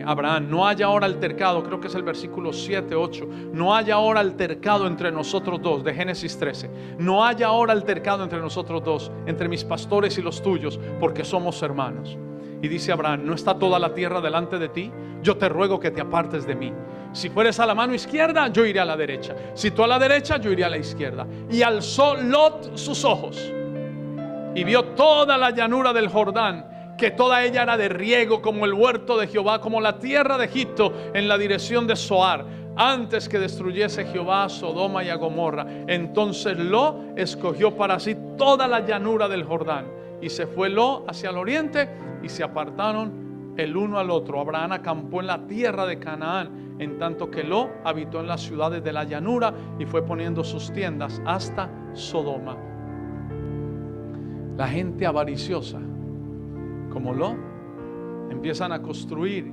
Abraham, no haya ahora altercado, creo que es el versículo 7, 8, no haya ahora altercado entre nosotros dos, de Génesis 13, no haya ahora altercado entre nosotros dos, entre mis pastores y los tuyos, porque somos hermanos. Y dice Abraham, ¿no está toda la tierra delante de ti? Yo te ruego que te apartes de mí. Si fueres a la mano izquierda, yo iré a la derecha. Si tú a la derecha, yo iré a la izquierda. Y alzó Lot sus ojos y vio toda la llanura del Jordán, que toda ella era de riego, como el huerto de Jehová, como la tierra de Egipto, en la dirección de Zoar, antes que destruyese Jehová a Sodoma y a Gomorra. Entonces Lot escogió para sí toda la llanura del Jordán, y se fue Lot hacia el oriente, y se apartaron el uno al otro. Abraham acampó en la tierra de Canaán, en tanto que Lot habitó en las ciudades de la llanura, y fue poniendo sus tiendas hasta Sodoma. La gente avariciosa, como Lot, empiezan a construir,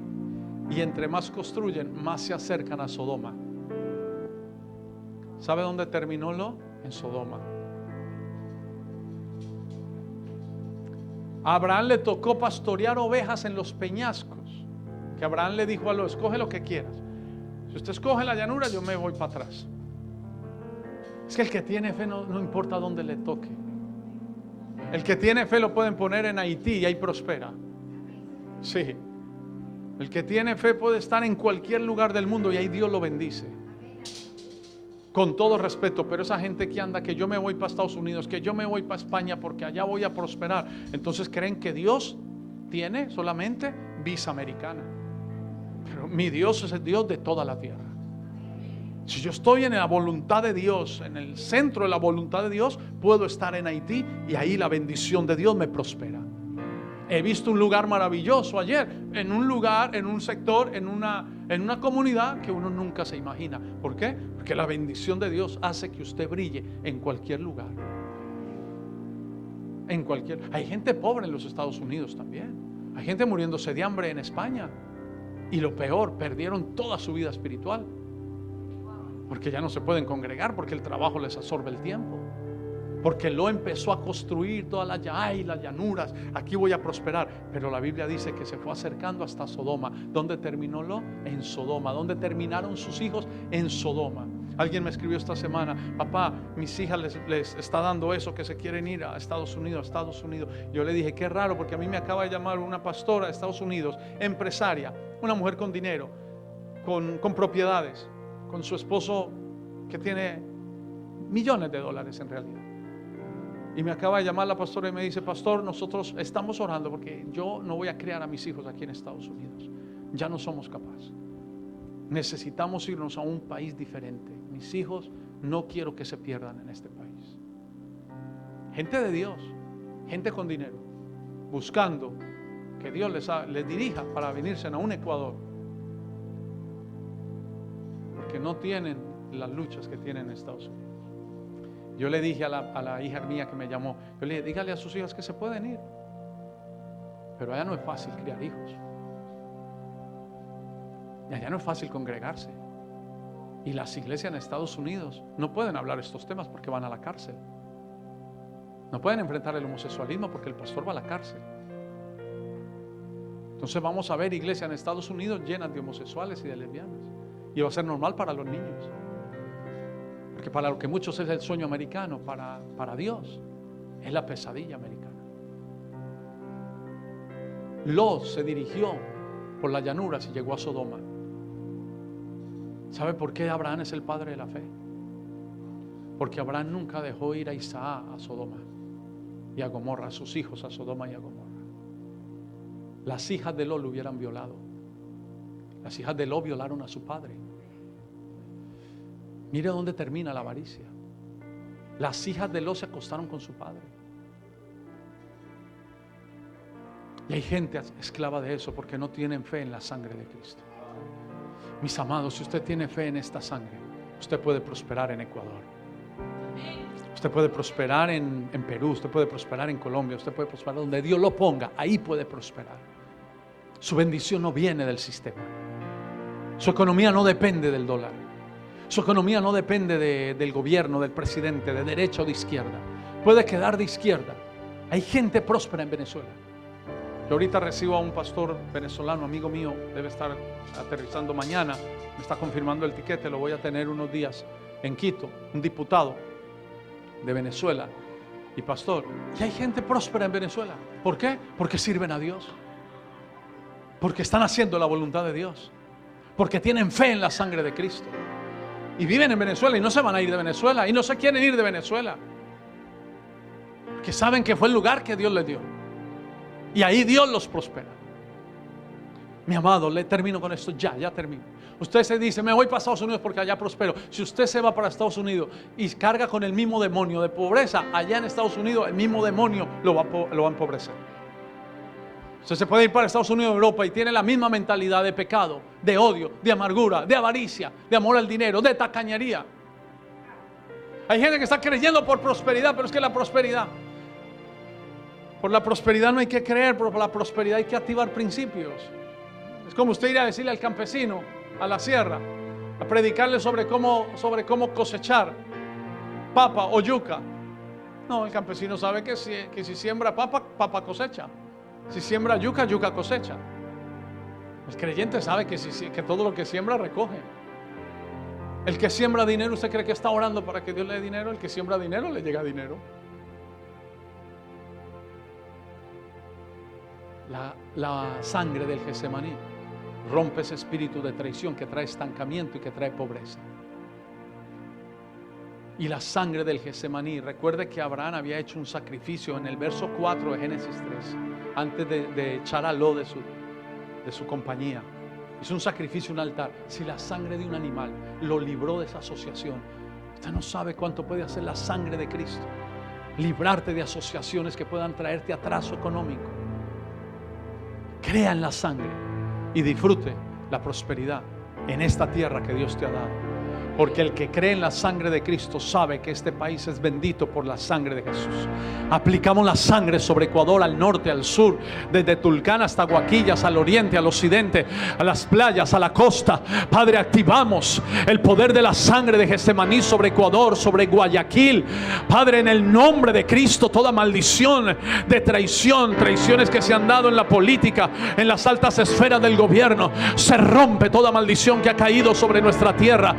y entre más construyen, más se acercan a Sodoma. ¿Sabe dónde terminó Lot? En Sodoma. A Abraham le tocó pastorear ovejas en los peñascos, que Abraham le dijo a Lot, escoge lo que quieras. Si usted escoge la llanura, yo me voy para atrás. Es que el que tiene fe no importa dónde le toque. El que tiene fe lo pueden poner en Haití y ahí prospera. Sí. El que tiene fe puede estar en cualquier lugar del mundo y ahí Dios lo bendice. Con todo respeto, pero esa gente que anda, que yo me voy para Estados Unidos, que yo me voy para España porque allá voy a prosperar, entonces creen que Dios tiene solamente visa americana. Pero mi Dios es el Dios de toda la tierra. Si yo estoy en la voluntad de Dios, en el centro de la voluntad de Dios, puedo estar en Haití y ahí la bendición de Dios me prospera. He visto un lugar maravilloso ayer, en un lugar, en un sector, en una comunidad que uno nunca se imagina. ¿Por qué? Porque la bendición de Dios hace que usted brille en cualquier lugar. Hay gente pobre en los Estados Unidos también. Hay gente muriéndose de hambre en España. Y lo peor, perdieron toda su vida espiritual. Porque ya no se pueden congregar, porque el trabajo les absorbe el tiempo. Porque lo empezó a construir todas las llanuras. Aquí voy a prosperar. Pero la Biblia dice que se fue acercando hasta Sodoma. ¿Dónde terminó Lot? En Sodoma. ¿Dónde terminaron sus hijos? En Sodoma. Alguien me escribió esta semana, papá, mis hijas les está dando eso, que se quieren ir a Estados Unidos. Yo le dije, qué raro, porque a mí me acaba de llamar una pastora de Estados Unidos, empresaria, una mujer con dinero, con propiedades, con su esposo que tiene millones de dólares en realidad. Y me acaba de llamar la pastora y me dice, pastor, nosotros estamos orando porque yo no voy a criar a mis hijos aquí en Estados Unidos. Ya no somos capaces. Necesitamos irnos a un país diferente. Mis hijos no quiero que se pierdan en este país. Gente de Dios, gente con dinero, buscando que Dios les dirija para venirse a un Ecuador, porque no tienen las luchas que tienen en Estados Unidos. Yo le dije a la hija mía que me llamó, yo le dije, dígale a sus hijas que se pueden ir, pero allá no es fácil criar hijos. Y allá no es fácil congregarse. Y las iglesias en Estados Unidos no pueden hablar estos temas porque van a la cárcel. No pueden enfrentar el homosexualismo porque el pastor va a la cárcel. Entonces vamos a ver iglesias en Estados Unidos llenas de homosexuales y de lesbianas. Y va a ser normal para los niños. Porque para lo que muchos es el sueño americano, para Dios es la pesadilla americana. Lot se dirigió por las llanuras y llegó a Sodoma. ¿Sabe por qué Abraham es el padre de la fe? Porque Abraham nunca dejó ir a Isaac a Sodoma y a Gomorra, a sus hijos a Sodoma y a Gomorra. Las hijas de Lot lo hubieran violado. Las hijas de Lot violaron a su padre. Mire dónde termina la avaricia. Las hijas de Lot se acostaron con su padre. Y hay gente esclava de eso porque no tienen fe en la sangre de Cristo. Mis amados, si usted tiene fe en esta sangre, usted puede prosperar en Ecuador. Usted puede prosperar en Perú, usted puede prosperar en Colombia, usted puede prosperar donde Dios lo ponga, ahí puede prosperar. Su bendición no viene del sistema. Su economía no depende del dólar. Su economía no depende del gobierno, del presidente, de derecha o de izquierda. Puede quedar de izquierda. Hay gente próspera en Venezuela. Yo ahorita recibo a un pastor venezolano, amigo mío, debe estar aterrizando mañana, me está confirmando el tiquete, lo voy a tener unos días en Quito, un diputado de Venezuela y pastor. Y hay gente próspera en Venezuela. ¿Por qué? Porque sirven a Dios, porque están haciendo la voluntad de Dios, porque tienen fe en la sangre de Cristo y viven en Venezuela y no se van a ir de Venezuela y no se quieren ir de Venezuela, porque saben que fue el lugar que Dios les dio. Y ahí Dios los prospera. Mi amado, le termino con esto, ya termino. Usted se dice, me voy para Estados Unidos porque allá prospero. Si usted se va para Estados Unidos y carga con el mismo demonio de pobreza, allá en Estados Unidos el mismo demonio lo va a empobrecer. Usted se puede ir para Estados Unidos o Europa y tiene la misma mentalidad de pecado, de odio, de amargura, de avaricia, de amor al dinero, de tacañería. Hay gente que está creyendo por prosperidad, pero es que la prosperidad, por la prosperidad no hay que creer, pero por la prosperidad hay que activar principios. Es como usted ir a decirle al campesino, a la sierra, a predicarle sobre cómo cosechar papa o yuca. No, el campesino sabe que si siembra papa cosecha. Si siembra yuca cosecha. El creyente sabe que todo lo que siembra recoge. El que siembra dinero, ¿usted cree que está orando para que Dios le dé dinero? El que siembra dinero le llega dinero. La sangre del Getsemaní rompe ese espíritu de traición que trae estancamiento y que trae pobreza. Y la sangre del Getsemaní, recuerde que Abraham había hecho un sacrificio en el verso 4 de Génesis 3, antes de echar a Lot de su compañía. Hizo un sacrificio, un altar. Si la sangre de un animal lo libró de esa asociación, usted no sabe cuánto puede hacer la sangre de Cristo. Librarte de asociaciones que puedan traerte atraso económico. Crea en la sangre y disfrute la prosperidad en esta tierra que Dios te ha dado. Porque el que cree en la sangre de Cristo sabe que este país es bendito por la sangre de Jesús. Aplicamos la sangre sobre Ecuador, al norte, al sur, desde Tulcán hasta Guaquillas, al oriente, al occidente, a las playas, a la costa. Padre, activamos el poder de la sangre de Getsemaní sobre Ecuador, sobre Guayaquil. Padre, en el nombre de Cristo, toda maldición de traición, traiciones que se han dado en la política, en las altas esferas del gobierno, se rompe toda maldición que ha caído sobre nuestra tierra.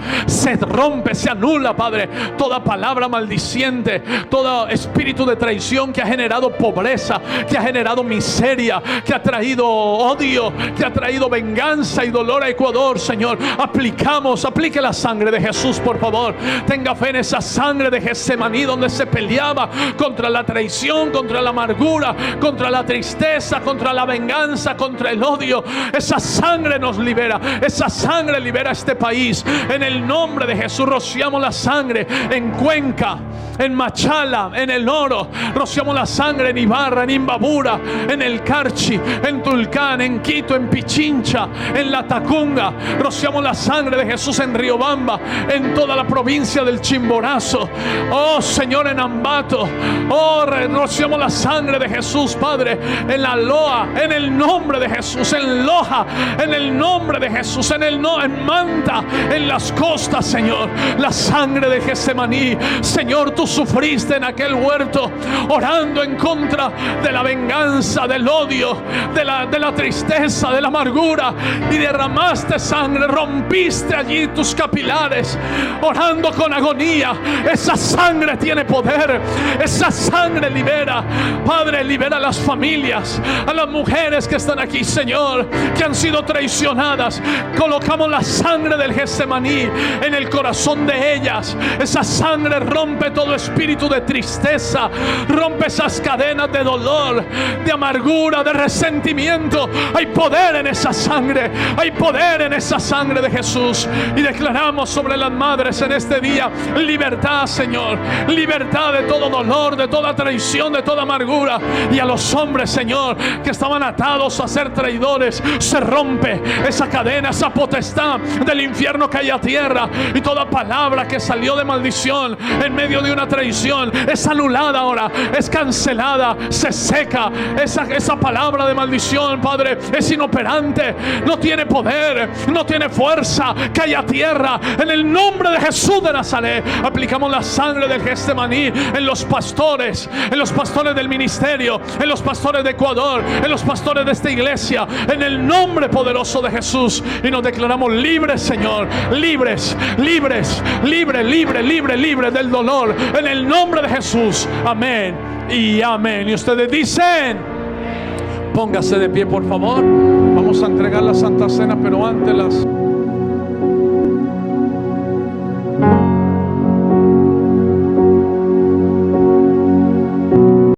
Se rompe, se anula, Padre, toda palabra maldiciente, todo espíritu de traición que ha generado pobreza, que ha generado miseria, que ha traído odio, que ha traído venganza y dolor a Ecuador. Señor, aplique la sangre de Jesús, por favor. Tenga fe en esa sangre de Getsemaní, donde se peleaba contra la traición, contra la amargura, contra la tristeza, contra la venganza, contra el odio. Esa sangre nos libera, esa sangre libera a este país. En el nombre de Jesús rociamos la sangre en Cuenca, en Machala, en El Oro. Rociamos la sangre en Ibarra, en Imbabura, en El Carchi, en Tulcán, en Quito, en Pichincha, en La Tacunga. Rociamos la sangre de Jesús en Riobamba, en toda la provincia del Chimborazo. Oh Señor, en Ambato. Oh, rociamos la sangre de Jesús, Padre, en La Loa, en el nombre de Jesús, en Loja, en el nombre de Jesús, en Manta, en las costas, Señor, la sangre de Getsemaní. Señor, tú sufriste en aquel huerto, orando en contra de la venganza, del odio, de la tristeza, de la amargura, y derramaste sangre, rompiste allí tus capilares, orando con agonía. Esa sangre tiene poder, esa sangre libera. Padre, libera a las familias, a las mujeres que están aquí, Señor, que han sido traicionadas. Colocamos la sangre del Getsemaní en el corazón de ellas. Esa sangre rompe todo espíritu de tristeza, rompe esas cadenas de dolor, de amargura, de resentimiento. Hay poder en esa sangre, hay poder en esa sangre de Jesús. Y declaramos sobre las madres en este día libertad, Señor, libertad de todo dolor, de toda traición, de toda amargura. Y a los hombres, Señor, que estaban atados a ser traidores, se rompe esa cadena, esa potestad del infierno que hay a tierra, y toda palabra que salió de maldición en medio de una traición es anulada ahora, es cancelada, se seca. Esa palabra de maldición, Padre, es inoperante, no tiene poder, no tiene fuerza, cae a tierra en el nombre de Jesús de Nazaret. Aplicamos la sangre del Getsemaní en los pastores del ministerio, en los pastores de Ecuador, en los pastores de esta iglesia, en el nombre poderoso de Jesús, y nos declaramos libres, Señor, libres del dolor, en el nombre de Jesús. Amén y amén. Y ustedes dicen, póngase de pie, por favor. Vamos a entregar la Santa Cena, pero antes